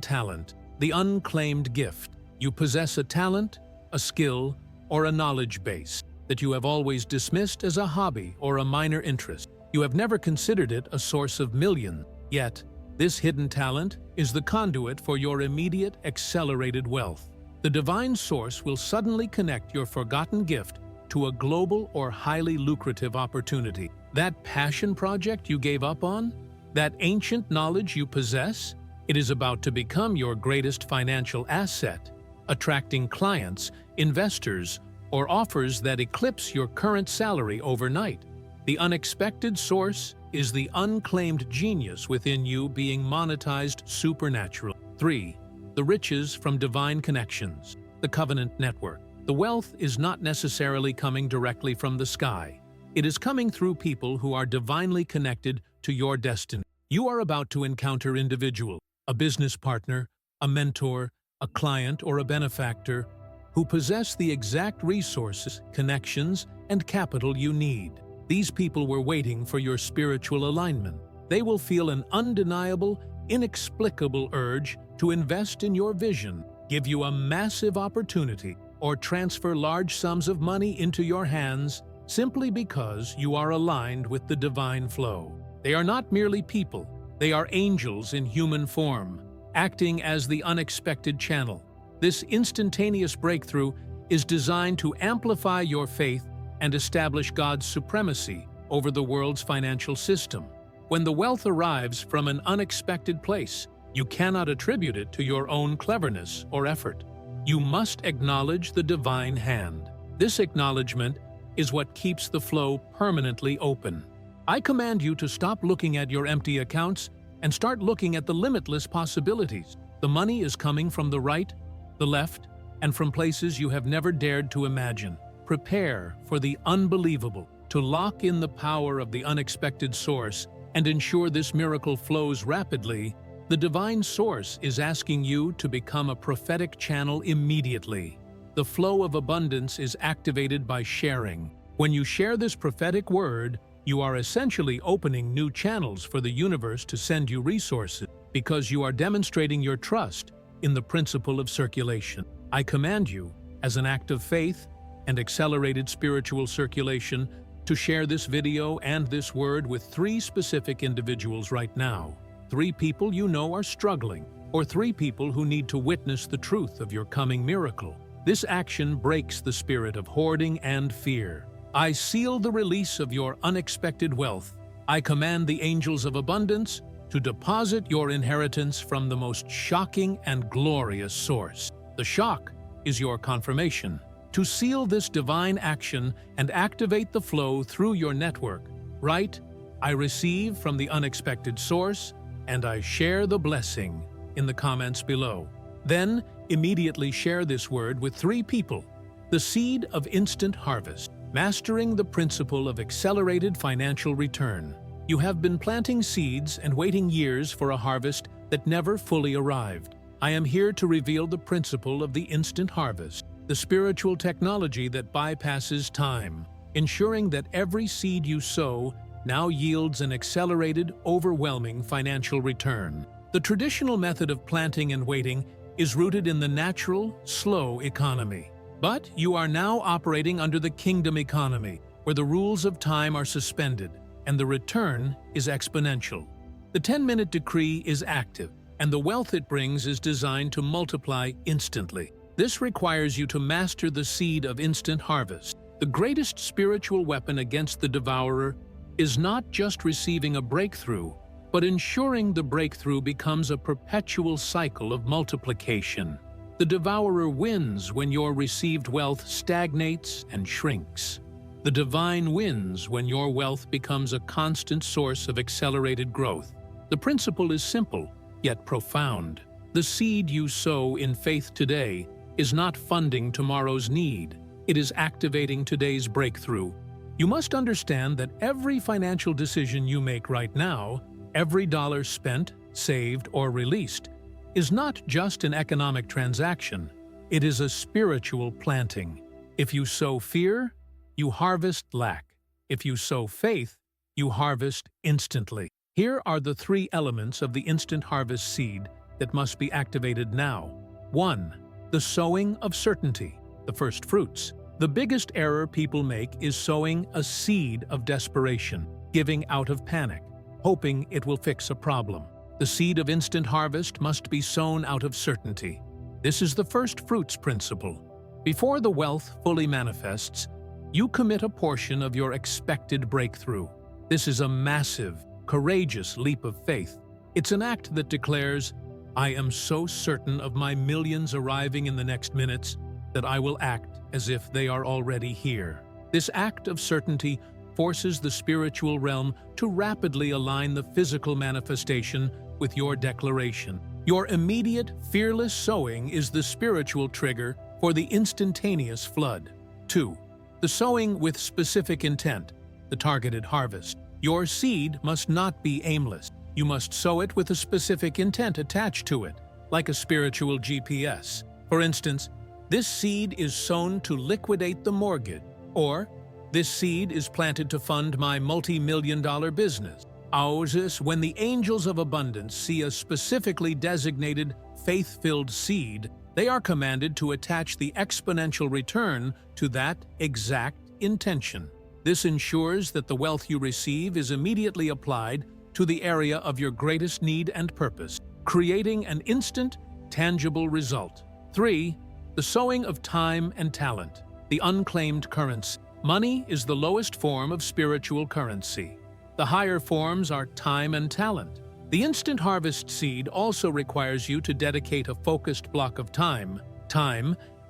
talent, the unclaimed gift. You possess a talent, a skill, or a knowledge base that you have always dismissed as a hobby or a minor interest. You have never considered it a source of millions, yet this hidden talent is the conduit for your immediate, accelerated wealth. The divine source will suddenly connect your forgotten gift to a global or highly lucrative opportunity. That passion project you gave up on? That ancient knowledge you possess? It is about to become your greatest financial asset, attracting clients, investors, or offers that eclipse your current salary overnight. The unexpected source is the unclaimed genius within you being monetized supernaturally. 3. The riches from divine connections, the covenant network. The wealth is not necessarily coming directly from the sky. It is coming through people who are divinely connected to your destiny. You are about to encounter individuals, a business partner, a mentor, a client, or a benefactor who possess the exact resources, connections, and capital you need. These people were waiting for your spiritual alignment. They will feel an undeniable, inexplicable urge to invest in your vision, give you a massive opportunity, or transfer large sums of money into your hands simply because you are aligned with the divine flow. They are not merely people. They are angels in human form, acting as the unexpected channel. This instantaneous breakthrough is designed to amplify your faith and establish God's supremacy over the world's financial system. When the wealth arrives from an unexpected place, you cannot attribute it to your own cleverness or effort. You must acknowledge the divine hand. This acknowledgement is what keeps the flow permanently open. I command you to stop looking at your empty accounts and start looking at the limitless possibilities. The money is coming from the right, the left, and from places you have never dared to imagine. Prepare for the unbelievable, to lock in the power of the unexpected source and ensure this miracle flows rapidly. The divine source is asking you to become a prophetic channel immediately. The flow of abundance is activated by sharing. When you share this prophetic word, you are essentially opening new channels for the universe to send you resources because you are demonstrating your trust in the principle of circulation. I command you, as an act of faith and accelerated spiritual circulation, to share this video and this word with 3 specific individuals right now. 3 people you know are struggling, or 3 people who need to witness the truth of your coming miracle. This action breaks the spirit of hoarding and fear. I seal the release of your unexpected wealth. I command the angels of abundance to deposit your inheritance from the most shocking and glorious source. The shock is your confirmation. To seal this divine action and activate the flow through your network, write, "I receive from the unexpected source, and I share the blessing," in the comments below. Then, immediately share this word with 3 people. The seed of instant harvest, mastering the principle of accelerated financial return. You have been planting seeds and waiting years for a harvest that never fully arrived. I am here to reveal the principle of the instant harvest, the spiritual technology that bypasses time, ensuring that every seed you sow now yields an accelerated, overwhelming financial return. The traditional method of planting and waiting is rooted in the natural, slow economy. But you are now operating under the kingdom economy, where the rules of time are suspended and the return is exponential. The 10-minute decree is active, and the wealth it brings is designed to multiply instantly. This requires you to master the seed of instant harvest. The greatest spiritual weapon against the devourer is not just receiving a breakthrough, but ensuring the breakthrough becomes a perpetual cycle of multiplication. The devourer wins when your received wealth stagnates and shrinks. The divine wins when your wealth becomes a constant source of accelerated growth. The principle is simple, yet profound. The seed you sow in faith today is not funding tomorrow's need. It is activating today's breakthrough. You must understand that every financial decision you make right now, every dollar spent, saved, or released, is not just an economic transaction. It is a spiritual planting. If you sow fear, you harvest lack. If you sow faith, you harvest instantly. Here are the 3 elements of the instant harvest seed that must be activated now. 1. The sowing of certainty, the first fruits. The biggest error people make is sowing a seed of desperation, giving out of panic, hoping it will fix a problem. The seed of instant harvest must be sown out of certainty. This is the first fruits principle. Before the wealth fully manifests, you commit a portion of your expected breakthrough. This is a massive, courageous leap of faith. It's an act that declares, "I am so certain of my millions arriving in the next minutes that I will act as if they are already here." This act of certainty forces the spiritual realm to rapidly align the physical manifestation with your declaration. Your immediate, fearless sowing is the spiritual trigger for the instantaneous flood. 2. The sowing with specific intent, the targeted harvest. Your seed must not be aimless. You must sow it with a specific intent attached to it, like a spiritual GPS. For instance, this seed is sown to liquidate the mortgage, or this seed is planted to fund my multi-million-dollar business. When the angels of abundance see a specifically designated, faith-filled seed, they are commanded to attach the exponential return to that exact intention. This ensures that the wealth you receive is immediately applied to the area of your greatest need and purpose, creating an instant, tangible result. 3. The sowing of time and talent, the unclaimed currency. Money is the lowest form of spiritual currency. The higher forms are time and talent. The instant harvest seed also requires you to dedicate a focused block of time,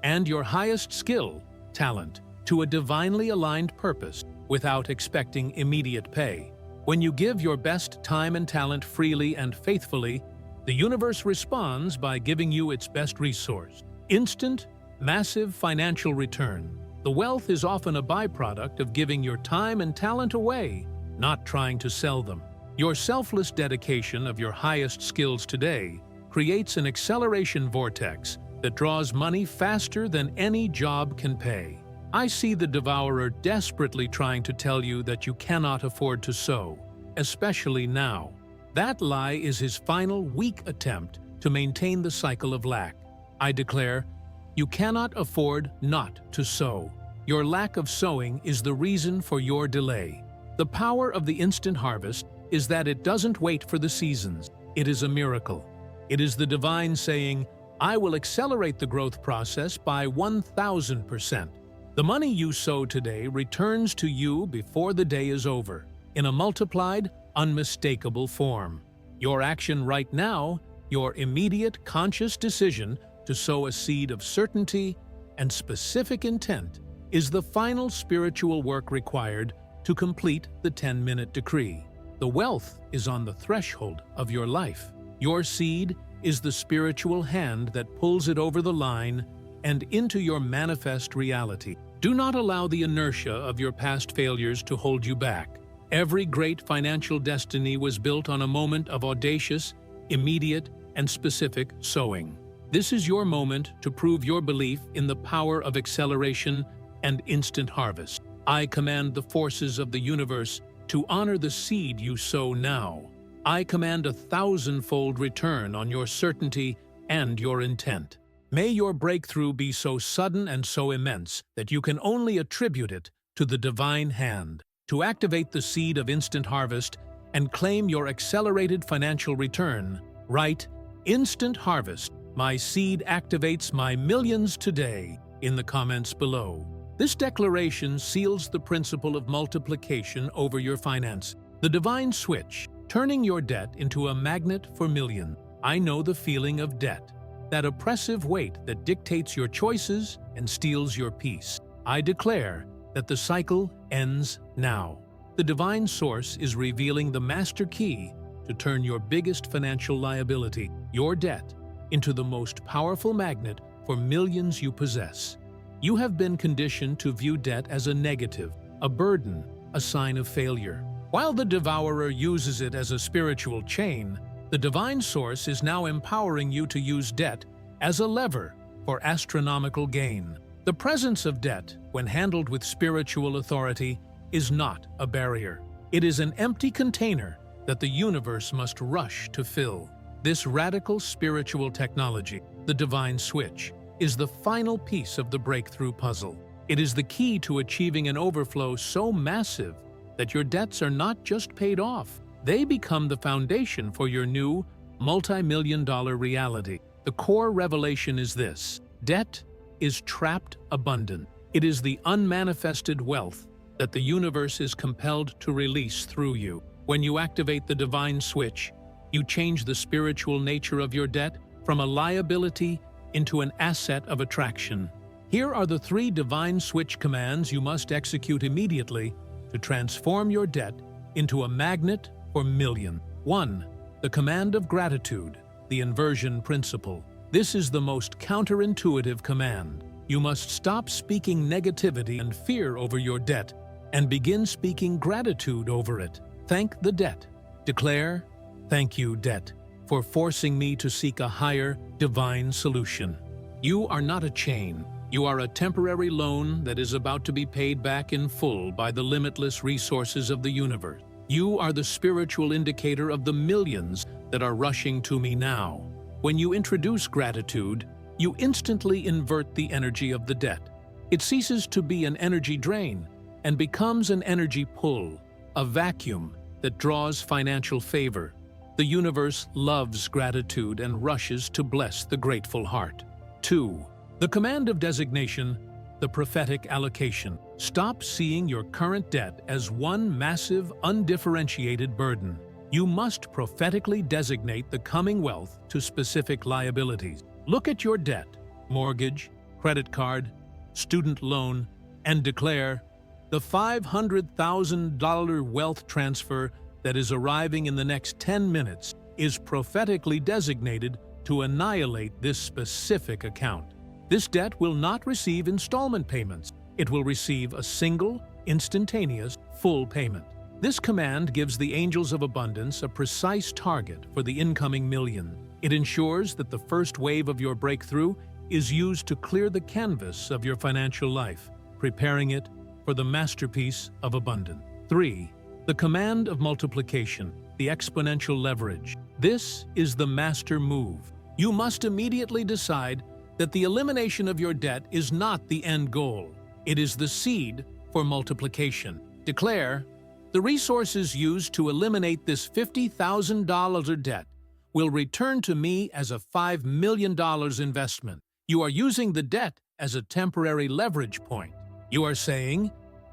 and your highest skill, talent, to a divinely aligned purpose without expecting immediate pay. When you give your best time and talent freely and faithfully, the universe responds by giving you its best resource. Instant, massive financial return. The wealth is often a byproduct of giving your time and talent away, not trying to sell them. Your selfless dedication of your highest skills today creates an acceleration vortex that draws money faster than any job can pay. I see the devourer desperately trying to tell you that you cannot afford to sow, especially now. That lie is his final weak attempt to maintain the cycle of lack. I declare, you cannot afford not to sow. Your lack of sowing is the reason for your delay. The power of the instant harvest is that it doesn't wait for the seasons. It is a miracle. It is the divine saying, I will accelerate the growth process by 1,000%. The money you sow today returns to you before the day is over, in a multiplied, unmistakable form. Your action right now, your immediate conscious decision to sow a seed of certainty and specific intent, is the final spiritual work required to complete the 10-minute decree. The wealth is on the threshold of your life. Your seed is the spiritual hand that pulls it over the line and into your manifest reality. Do not allow the inertia of your past failures to hold you back. Every great financial destiny was built on a moment of audacious, immediate, and specific sowing. This is your moment to prove your belief in the power of acceleration and instant harvest. I command the forces of the universe to honor the seed you sow now. I command 1,000-fold return on your certainty and your intent. May your breakthrough be so sudden and so immense that you can only attribute it to the divine hand. To activate the seed of instant harvest and claim your accelerated financial return, write, "Instant harvest. My seed activates my millions today," in the comments below. This declaration seals the principle of multiplication over your finance. The divine switch, turning your debt into a magnet for millions. I know the feeling of debt, that oppressive weight that dictates your choices and steals your peace. I declare that the cycle ends now. The divine source is revealing the master key to turn your biggest financial liability, your debt, into the most powerful magnet for millions you possess. You have been conditioned to view debt as a negative, a burden, a sign of failure. While the devourer uses it as a spiritual chain, the divine source is now empowering you to use debt as a lever for astronomical gain. The presence of debt, when handled with spiritual authority, is not a barrier. It is an empty container that the universe must rush to fill. This radical spiritual technology, the divine switch, is the final piece of the breakthrough puzzle. It is the key to achieving an overflow so massive that your debts are not just paid off, they become the foundation for your new, multi-million-dollar reality. The core revelation is this: debt is trapped abundance. It is the unmanifested wealth that the universe is compelled to release through you. When you activate the divine switch, you change the spiritual nature of your debt from a liability into an asset of attraction. Here are the 3 divine switch commands you must execute immediately to transform your debt into a magnet for millions. 1. The command of gratitude, the inversion principle. This is the most counterintuitive command. You must stop speaking negativity and fear over your debt and begin speaking gratitude over it. Thank the debt. Declare, "Thank you, debt, for forcing me to seek a higher, divine solution." You are not a chain. You are a temporary loan that is about to be paid back in full by the limitless resources of the universe. You are the spiritual indicator of the millions that are rushing to me now. When you introduce gratitude, you instantly invert the energy of the debt. It ceases to be an energy drain and becomes an energy pull, a vacuum that draws financial favor. The universe loves gratitude and rushes to bless the grateful heart. 2. The command of designation, the prophetic allocation. Stop seeing your current debt as one massive, undifferentiated burden. You must prophetically designate the coming wealth to specific liabilities. Look at your debt, mortgage, credit card, student loan, and declare, "The $500,000 wealth transfer that is arriving in the next 10 minutes is prophetically designated to annihilate this specific account." This debt will not receive installment payments. It will receive a single, instantaneous, full payment. This command gives the angels of abundance a precise target for the incoming million. It ensures that the first wave of your breakthrough is used to clear the canvas of your financial life, preparing it for the masterpiece of abundance. 3. The command of multiplication, the exponential leverage. This is the master move. You must immediately decide that the elimination of your debt is not the end goal. It is the seed for multiplication. Declare, "The resources used to eliminate this $50,000 debt will return to me as a $5 million investment." You are using the debt as a temporary leverage point. You are saying,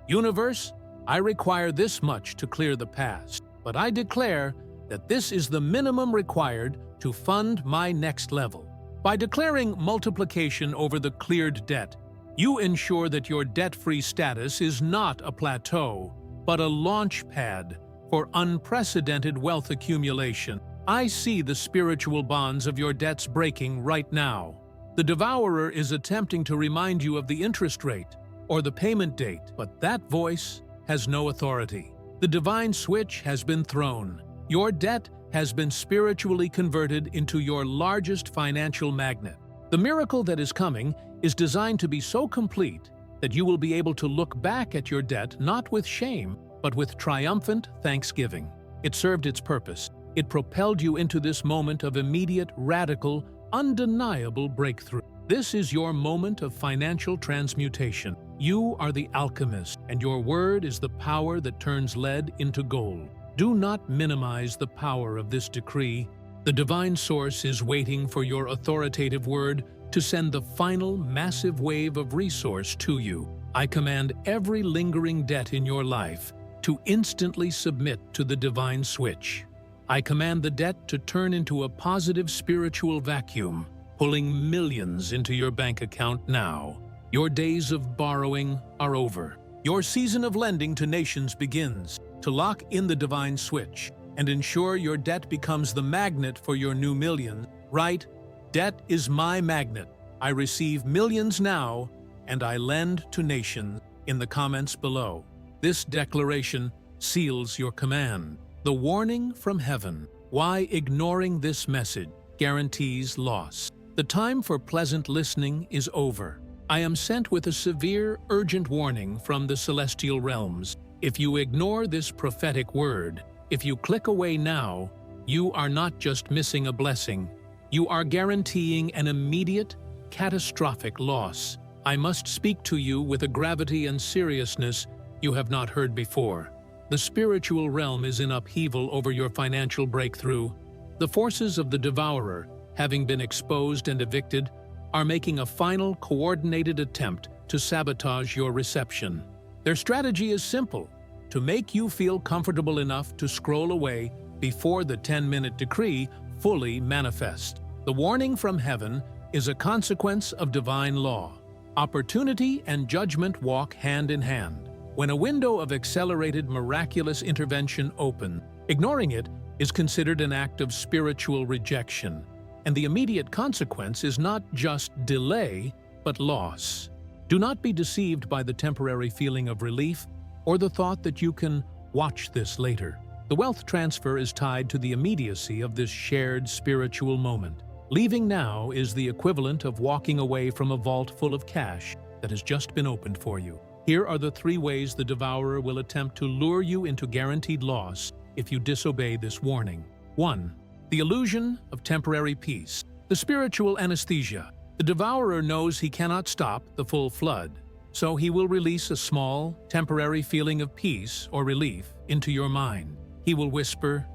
"Universe, I require this much to clear the past, but I declare that this is the minimum required to fund my next level." By declaring multiplication over the cleared debt, you ensure that your debt-free status is not a plateau, but a launch pad for unprecedented wealth accumulation. I see the spiritual bonds of your debts breaking right now. The devourer is attempting to remind you of the interest rate or the payment date, but that voice has no authority. The divine switch has been thrown. Your debt has been spiritually converted into your largest financial magnet. The miracle that is coming is designed to be so complete that you will be able to look back at your debt not with shame, but with triumphant thanksgiving. It served its purpose. It propelled you into this moment of immediate, radical, undeniable breakthrough. This is your moment of financial transmutation. You are the alchemist, and your word is the power that turns lead into gold. Do not minimize the power of this decree. The divine source is waiting for your authoritative word to send the final massive wave of resource to you. I command every lingering debt in your life to instantly submit to the divine switch. I command the debt to turn into a positive spiritual vacuum, pulling millions into your bank account now. Your days of borrowing are over. Your season of lending to nations begins. To lock in the divine switch and ensure your debt becomes the magnet for your new million, write, "Debt is my magnet. I receive millions now and I lend to nations in the comments below. This declaration seals your command. The warning from heaven. Why ignoring this message guarantees loss. The time for pleasant listening is over. I am sent with a severe, urgent warning from the celestial realms. If you ignore this prophetic word, if you click away now, you are not just missing a blessing, you are guaranteeing an immediate, catastrophic loss. I must speak to you with a gravity and seriousness you have not heard before. The spiritual realm is in upheaval over your financial breakthrough. The forces of the devourer, having been exposed and evicted, are making a final, coordinated attempt to sabotage your reception. Their strategy is simple: to make you feel comfortable enough to scroll away before the 10-minute decree fully manifests. The warning from heaven is a consequence of divine law. Opportunity and judgment walk hand in hand. When a window of accelerated miraculous intervention opens, ignoring it is considered an act of spiritual rejection, and the immediate consequence is not just delay, but loss. Do not be deceived by the temporary feeling of relief or the thought that you can watch this later. The wealth transfer is tied to the immediacy of this shared spiritual moment. Leaving now is the equivalent of walking away from a vault full of cash that has just been opened for you. Here are the 3 ways the devourer will attempt to lure you into guaranteed loss if you disobey this warning. 1. The illusion of temporary peace. The spiritual anesthesia. The devourer knows he cannot stop the full flood, so he will release a small, temporary feeling of peace or relief into your mind. He will whisper,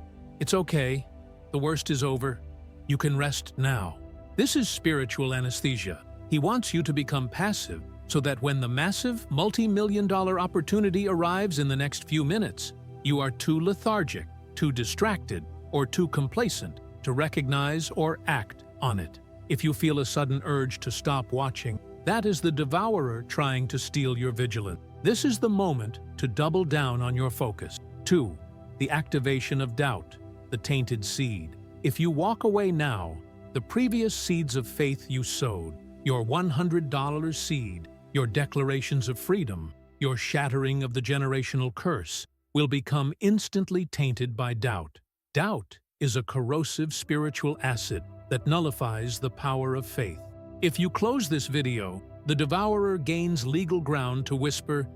"It's okay, the worst is over, you can rest now." This is spiritual anesthesia. He wants you to become passive so that when the massive, multi-million-dollar opportunity arrives in the next few minutes, you are too lethargic, too distracted, or too complacent to recognize or act on it. If you feel a sudden urge to stop watching, that is the devourer trying to steal your vigilance. This is the moment to double down on your focus. 2. The activation of doubt, the tainted seed. If you walk away now, the previous seeds of faith you sowed, your $100 seed, your declarations of freedom, your shattering of the generational curse, will become instantly tainted by doubt. Doubt is a corrosive spiritual acid that nullifies the power of faith. If you close this video, the devourer gains legal ground to whisper,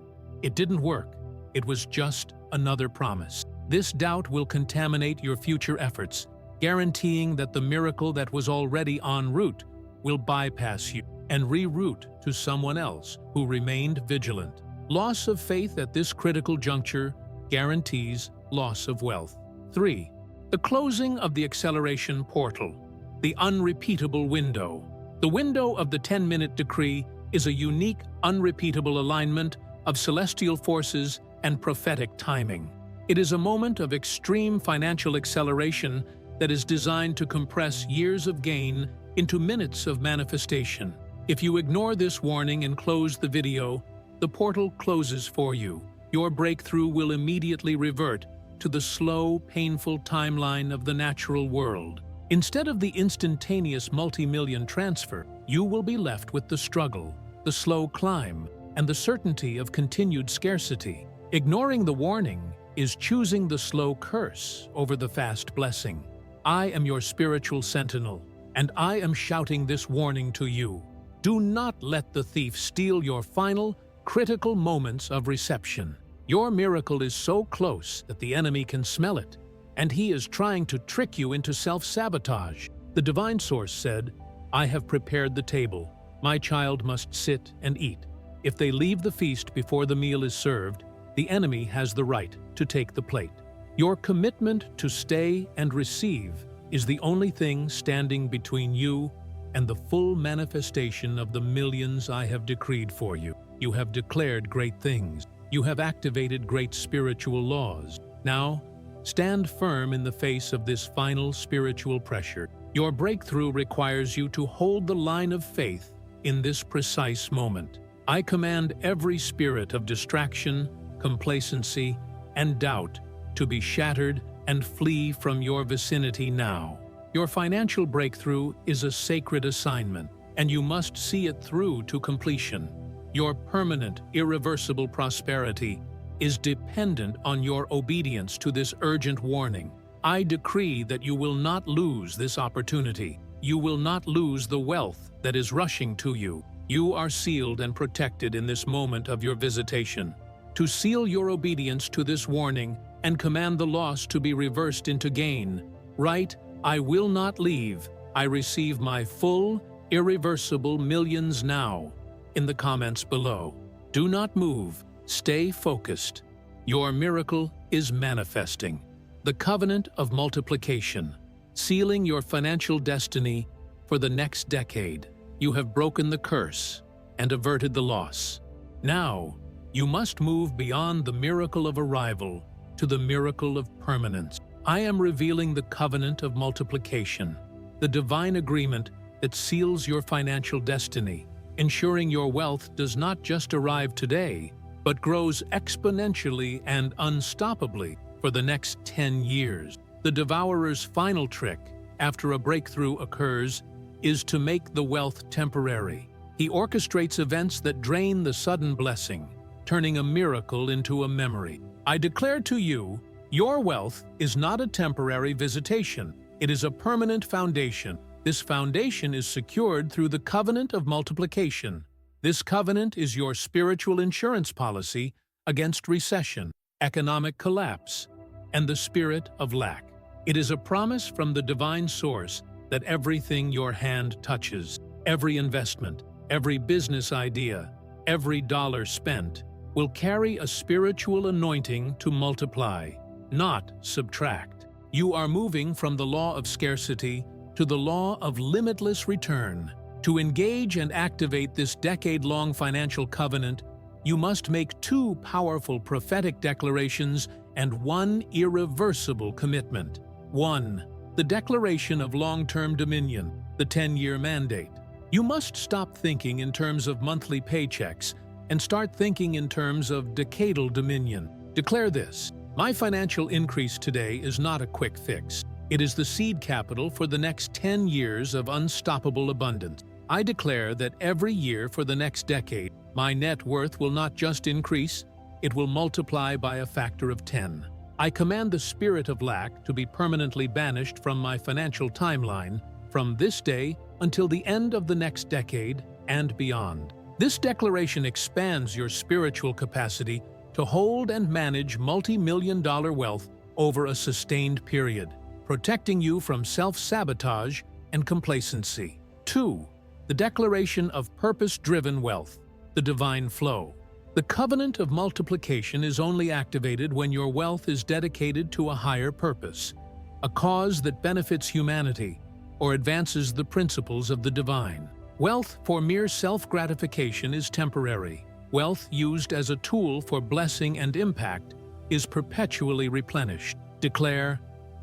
"It didn't work. It was just another promise." This doubt will contaminate your future efforts, guaranteeing that the miracle that was already en route will bypass you and reroute to someone else who remained vigilant. Loss of faith at this critical juncture guarantees loss of wealth. 3. The closing of the acceleration portal, the unrepeatable window. The window of the 10-minute decree is a unique, unrepeatable alignment of celestial forces and prophetic timing. It is a moment of extreme financial acceleration that is designed to compress years of gain into minutes of manifestation. If you ignore this warning and close the video, the portal closes for you. Your breakthrough will immediately revert to the slow, painful timeline of the natural world. Instead of the instantaneous multi-million transfer, you will be left with the struggle, the slow climb, and the certainty of continued scarcity. Ignoring the warning is choosing the slow curse over the fast blessing. I am your spiritual sentinel, and I am shouting this warning to you. Do not let the thief steal your final, critical moments of reception. Your miracle is so close that the enemy can smell it, and he is trying to trick you into self-sabotage. The divine source said, "I have prepared the table. My child must sit and eat." If they leave the feast before the meal is served, the enemy has the right to take the plate. Your commitment to stay and receive is the only thing standing between you and the full manifestation of the millions I have decreed for you. You have declared great things. You have activated great spiritual laws. Now, stand firm in the face of this final spiritual pressure. Your breakthrough requires you to hold the line of faith in this precise moment. I command every spirit of distraction, complacency, and doubt to be shattered and flee from your vicinity now. Your financial breakthrough is a sacred assignment, and you must see it through to completion. Your permanent, irreversible prosperity is dependent on your obedience to this urgent warning. I decree that you will not lose this opportunity. You will not lose the wealth that is rushing to you. You are sealed and protected in this moment of your visitation. To seal your obedience to this warning and command the loss to be reversed into gain, write, "I will not leave. I receive my full, irreversible millions now," in the comments below. Do not move. Stay focused. Your miracle is manifesting. The covenant of multiplication, sealing your financial destiny for the next decade. You have broken the curse and averted the loss. Now, you must move beyond the miracle of arrival to the miracle of permanence. I am revealing the covenant of multiplication, the divine agreement that seals your financial destiny, ensuring your wealth does not just arrive today, but grows exponentially and unstoppably for the next 10 years. The devourer's final trick, after a breakthrough occurs, is to make the wealth temporary. He orchestrates events that drain the sudden blessing, turning a miracle into a memory. I declare to you, your wealth is not a temporary visitation. It is a permanent foundation. This foundation is secured through the covenant of multiplication. This covenant is your spiritual insurance policy against recession, economic collapse, and the spirit of lack. It is a promise from the divine source that everything your hand touches, every investment, every business idea, every dollar spent, will carry a spiritual anointing to multiply, not subtract. You are moving from the law of scarcity to the law of limitless return. To engage and activate this decade-long financial covenant, you must make two powerful prophetic declarations and one irreversible commitment. 1. The declaration of long-term dominion, the 10-year mandate. You must stop thinking in terms of monthly paychecks and start thinking in terms of decadal dominion. Declare this: my financial increase today is not a quick fix. It is the seed capital for the next 10 years of unstoppable abundance. I declare that every year for the next decade, my net worth will not just increase, it will multiply by a factor of 10. I command the spirit of lack to be permanently banished from my financial timeline from this day until the end of the next decade and beyond. This declaration expands your spiritual capacity to hold and manage multi-million-dollar wealth over a sustained period, protecting you from self-sabotage and complacency. 2. The declaration of purpose-driven wealth, the divine flow. The covenant of multiplication is only activated when your wealth is dedicated to a higher purpose, a cause that benefits humanity or advances the principles of the divine. Wealth for mere self-gratification is temporary. Wealth used as a tool for blessing and impact is perpetually replenished. Declare,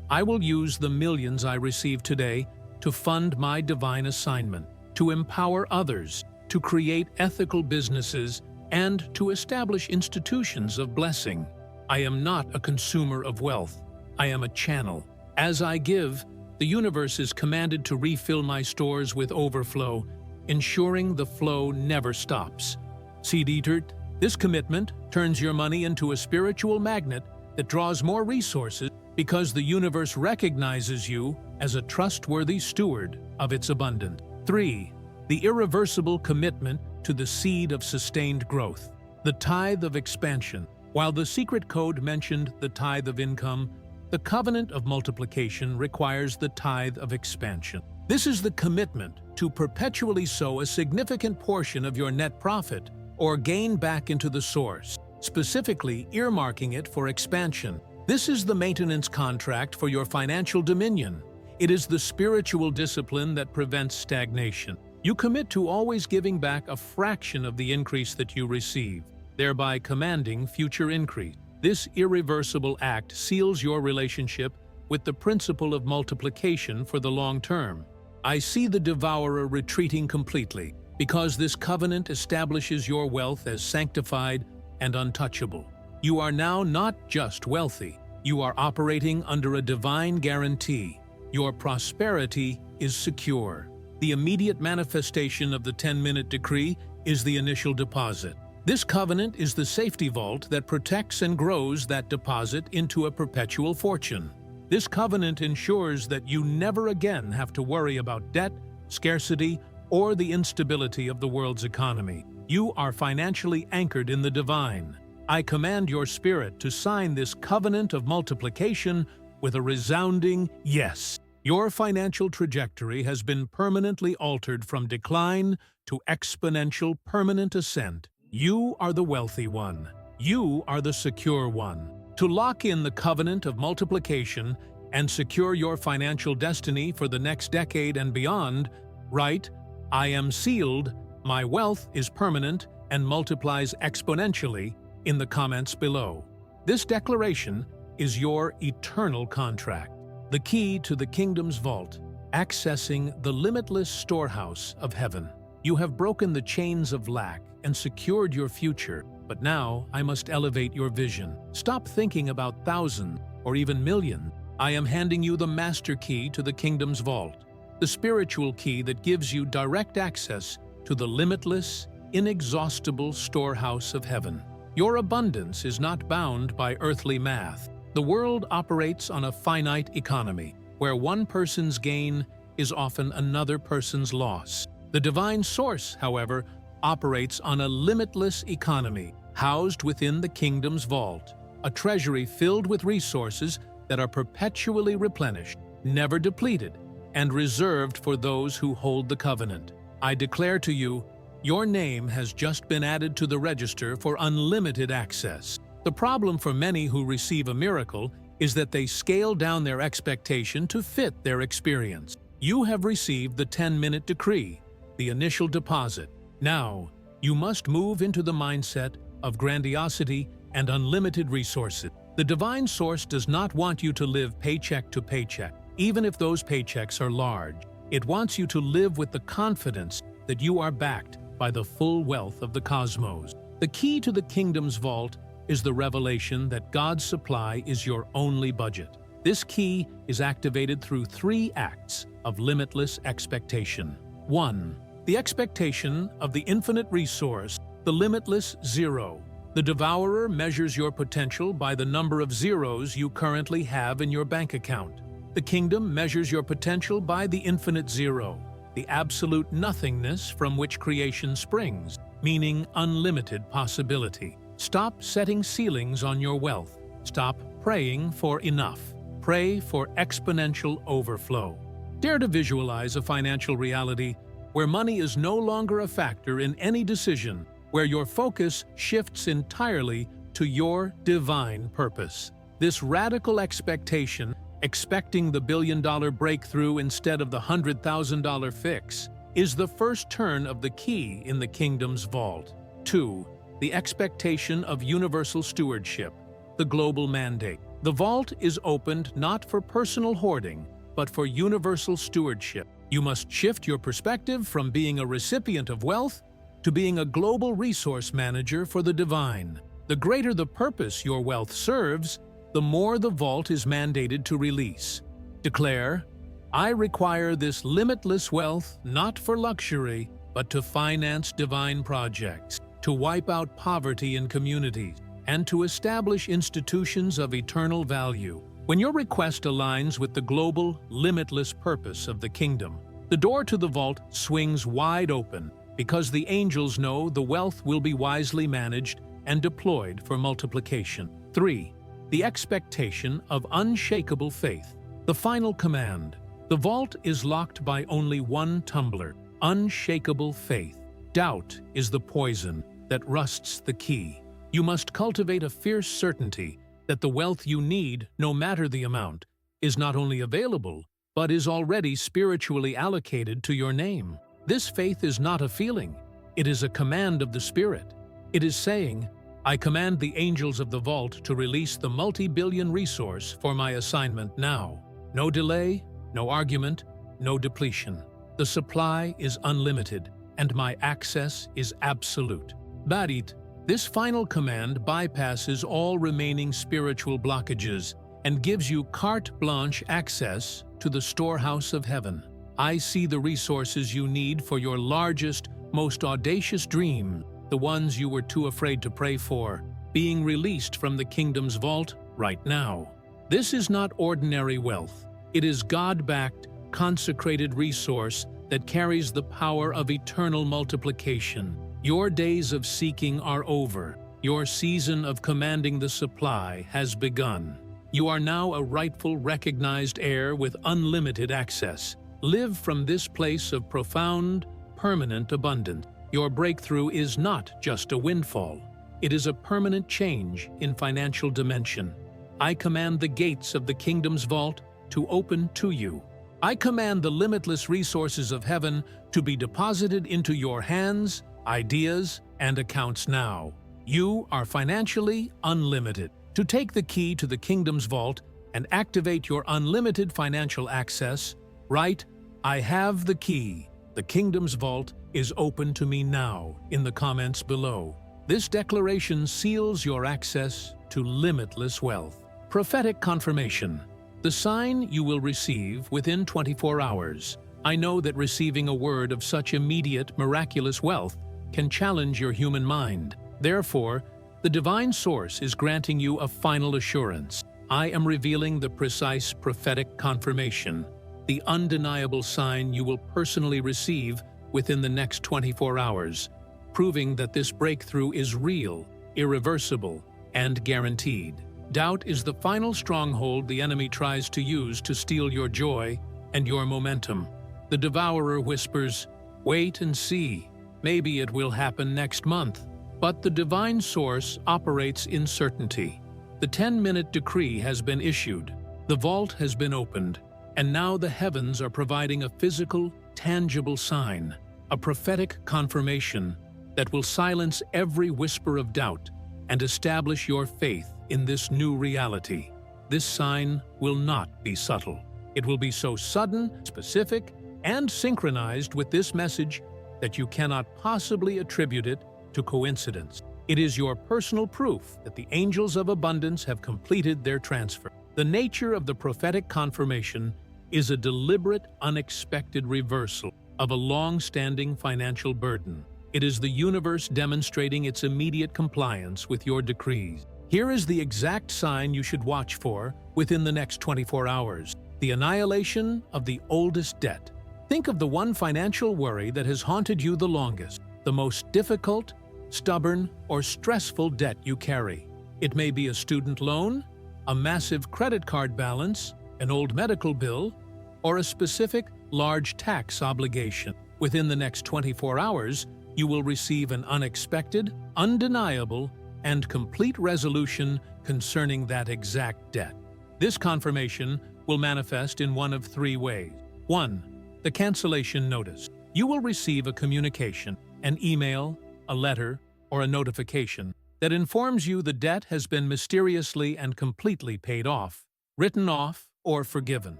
I will use the millions I receive today to fund my divine assignment, to empower others, to create ethical businesses, and to establish institutions of blessing. I am not a consumer of wealth. I am a channel. As I give, the universe is commanded to refill my stores with overflow, ensuring the flow never stops. Seed Eater, this commitment turns your money into a spiritual magnet that draws more resources because the universe recognizes you as a trustworthy steward of its abundance. 3. The irreversible commitment to the seed of sustained growth, the tithe of expansion. While the secret code mentioned the tithe of income, the covenant of multiplication requires the tithe of expansion. This is the commitment to perpetually sow a significant portion of your net profit or gain back into the source, specifically earmarking it for expansion. This is the maintenance contract for your financial dominion. It is the spiritual discipline that prevents stagnation. You commit to always giving back a fraction of the increase that you receive, thereby commanding future increase. This irreversible act seals your relationship with the principle of multiplication for the long term. I see the devourer retreating completely, because this covenant establishes your wealth as sanctified and untouchable. You are now not just wealthy, you are operating under a divine guarantee. Your prosperity is secure. The immediate manifestation of the 10-minute decree is the initial deposit. This covenant is the safety vault that protects and grows that deposit into a perpetual fortune. This covenant ensures that you never again have to worry about debt, scarcity, or the instability of the world's economy. You are financially anchored in the divine. I command your spirit to sign this covenant of multiplication with a resounding yes. Your financial trajectory has been permanently altered from decline to exponential permanent ascent. You are the wealthy one. You are the secure one. To lock in the covenant of multiplication and secure your financial destiny for the next decade and beyond, write, "I am sealed, my wealth is permanent and multiplies exponentially," in the comments below. This declaration is your eternal contract, the key to the kingdom's vault, accessing the limitless storehouse of heaven. You have broken the chains of lack and secured your future, but now I must elevate your vision. Stop thinking about thousands or even millions. I am handing you the master key to the kingdom's vault, the spiritual key that gives you direct access to the limitless, inexhaustible storehouse of heaven. Your abundance is not bound by earthly math. The world operates on a finite economy, where one person's gain is often another person's loss. The divine source, however, operates on a limitless economy, housed within the kingdom's vault, a treasury filled with resources that are perpetually replenished, never depleted, and reserved for those who hold the covenant. I declare to you, your name has just been added to the register for unlimited access. The problem for many who receive a miracle is that they scale down their expectation to fit their experience. You have received the 10-minute decree, the initial deposit. Now, you must move into the mindset of grandiosity and unlimited resources. The divine source does not want you to live paycheck to paycheck, even if those paychecks are large. It wants you to live with the confidence that you are backed by the full wealth of the cosmos. The key to the kingdom's vault is the revelation that God's supply is your only budget. This key is activated through 3 acts of limitless expectation. 1. The expectation of the infinite resource, the limitless zero. The devourer measures your potential by the number of zeros you currently have in your bank account. The kingdom measures your potential by the infinite zero, the absolute nothingness from which creation springs, meaning unlimited possibility. Stop setting ceilings on your wealth. Stop praying for enough. Pray for exponential overflow. Dare to visualize a financial reality where money is no longer a factor in any decision, where your focus shifts entirely to your divine purpose. This radical expectation, expecting the billion-dollar breakthrough instead of the $100,000 fix, is the first turn of the key in the kingdom's vault. 2. The expectation of universal stewardship, the global mandate. The vault is opened not for personal hoarding, but for universal stewardship. You must shift your perspective from being a recipient of wealth to being a global resource manager for the divine. The greater the purpose your wealth serves, the more the vault is mandated to release. Declare, I require this limitless wealth not for luxury, but to finance divine projects, to wipe out poverty in communities, and to establish institutions of eternal value. When your request aligns with the global, limitless purpose of the kingdom, the door to the vault swings wide open because the angels know the wealth will be wisely managed and deployed for multiplication. 3. The expectation of unshakable faith. The final command. The vault is locked by only one tumbler, unshakable faith. Doubt is the poison that rusts the key. You must cultivate a fierce certainty that the wealth you need, no matter the amount, is not only available, but is already spiritually allocated to your name. This faith is not a feeling, it is a command of the Spirit. It is saying, I command the angels of the vault to release the multi-billion resource for my assignment now. No delay, no argument, no depletion. The supply is unlimited, and my access is absolute. Barit, this final command bypasses all remaining spiritual blockages and gives you carte blanche access to the storehouse of heaven. I see the resources you need for your largest, most audacious dreams, the ones you were too afraid to pray for, being released from the kingdom's vault right now. This is not ordinary wealth. It is God-backed, consecrated resource that carries the power of eternal multiplication. Your days of seeking are over. Your season of commanding the supply has begun. You are now a rightful, recognized heir with unlimited access. Live from this place of profound, permanent abundance. Your breakthrough is not just a windfall. It is a permanent change in financial dimension. I command the gates of the kingdom's vault to open to you. I command the limitless resources of heaven to be deposited into your hands, ideas, and accounts now. You are financially unlimited. To take the key to the kingdom's vault and activate your unlimited financial access, write, "I have the key. The kingdom's vault is open to me now," in the comments below. This declaration seals your access to limitless wealth. Prophetic confirmation. The sign you will receive within 24 hours. I know that receiving a word of such immediate, miraculous wealth can challenge your human mind. Therefore, the divine source is granting you a final assurance. I am revealing the precise prophetic confirmation, the undeniable sign you will personally receive within the next 24 hours, proving that this breakthrough is real, irreversible, and guaranteed. Doubt is the final stronghold the enemy tries to use to steal your joy and your momentum. The devourer whispers, "Wait and see. Maybe it will happen next month." But the divine source operates in certainty. The 10-minute decree has been issued, the vault has been opened, and now the heavens are providing a physical, tangible sign, a prophetic confirmation that will silence every whisper of doubt and establish your faith in this new reality. This sign will not be subtle. It will be so sudden, specific, and synchronized with this message that you cannot possibly attribute it to coincidence. It is your personal proof that the angels of abundance have completed their transfer. The nature of the prophetic confirmation is a deliberate, unexpected reversal of a long-standing financial burden. It is the universe demonstrating its immediate compliance with your decrees. Here is the exact sign you should watch for within the next 24 hours. The annihilation of the oldest debt. Think of the one financial worry that has haunted you the longest, the most difficult, stubborn, or stressful debt you carry. It may be a student loan, a massive credit card balance, an old medical bill, or a specific large tax obligation. Within the next 24 hours, you will receive an unexpected, undeniable, and complete resolution concerning that exact debt. This confirmation will manifest in one of three ways. 1. The cancellation notice. You will receive a communication, an email, a letter, or a notification that informs you the debt has been mysteriously and completely paid off, written off, or forgiven,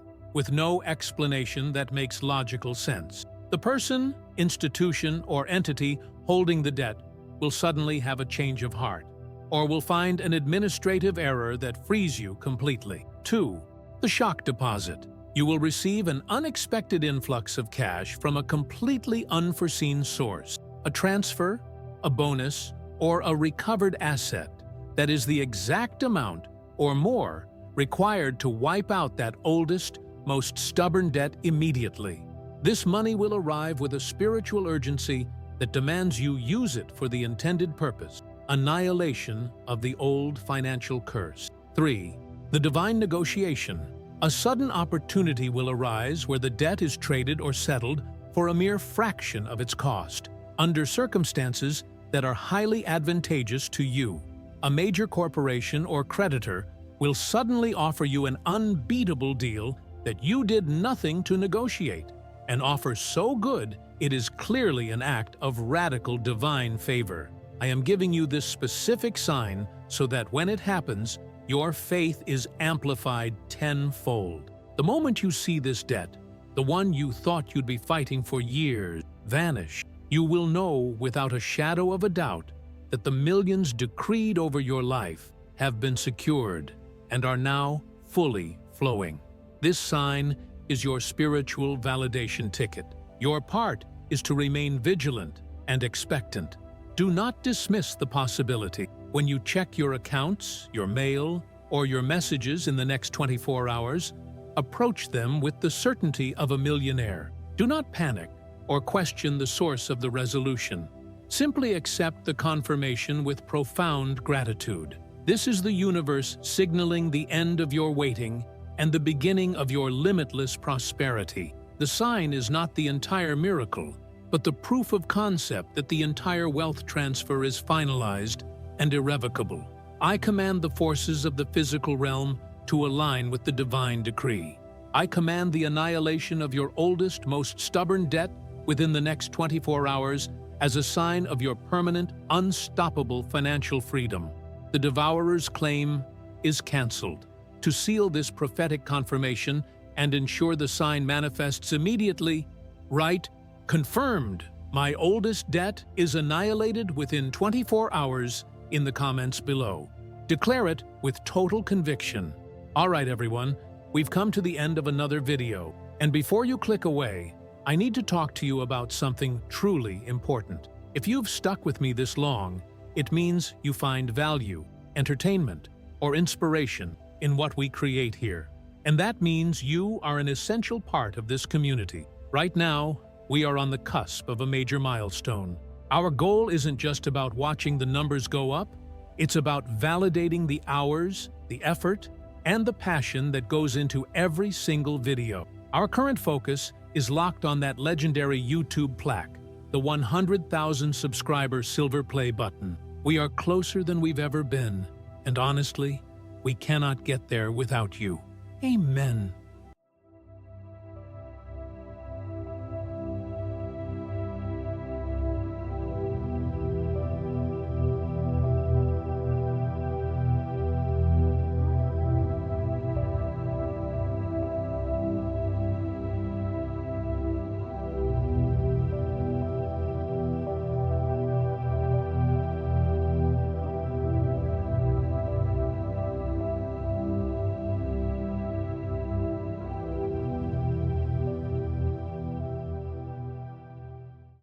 with no explanation that makes logical sense. The person, institution, or entity holding the debt will suddenly have a change of heart, or will find an administrative error that frees you completely. 2. The shock deposit. You will receive an unexpected influx of cash from a completely unforeseen source, a transfer, a bonus, or a recovered asset that is the exact amount or more required to wipe out that oldest, most stubborn debt immediately. This money will arrive with a spiritual urgency that demands you use it for the intended purpose, annihilation of the old financial curse. 3. The divine negotiation. A sudden opportunity will arise where the debt is traded or settled for a mere fraction of its cost, under circumstances that are highly advantageous to you. A major corporation or creditor will suddenly offer you an unbeatable deal that you did nothing to negotiate, an offer so good it is clearly an act of radical divine favor. I am giving you this specific sign so that when it happens, your faith is amplified tenfold. The moment you see this debt, the one you thought you'd be fighting for years, vanish, you will know without a shadow of a doubt that the millions decreed over your life have been secured and are now fully flowing. This sign is your spiritual validation ticket. Your part is to remain vigilant, and expectant. Do not dismiss the possibility. When you check your accounts, your mail, or your messages in the next 24 hours, approach them with the certainty of a millionaire. Do not panic or question the source of the resolution. Simply accept the confirmation with profound gratitude. This is the universe signaling the end of your waiting and the beginning of your limitless prosperity. The sign is not the entire miracle, but the proof of concept that the entire wealth transfer is finalized and irrevocable. I command the forces of the physical realm to align with the divine decree. I command the annihilation of your oldest, most stubborn debt within the next 24 hours as a sign of your permanent, unstoppable financial freedom. The devourer's claim is cancelled. To seal this prophetic confirmation and ensure the sign manifests immediately, write, "Confirmed. My oldest debt is annihilated within 24 hours" in the comments below. Declare it with total conviction. All right, everyone, we've come to the end of another video. And before you click away, I need to talk to you about something truly important. If you've stuck with me this long, it means you find value, entertainment, or inspiration in what we create here. And that means you are an essential part of this community. Right now, we are on the cusp of a major milestone. Our goal isn't just about watching the numbers go up, it's about validating the hours, the effort, and the passion that goes into every single video. Our current focus is locked on that legendary YouTube plaque, the 100,000 subscriber silver play button. We are closer than we've ever been, and honestly, we cannot get there without you. Amen.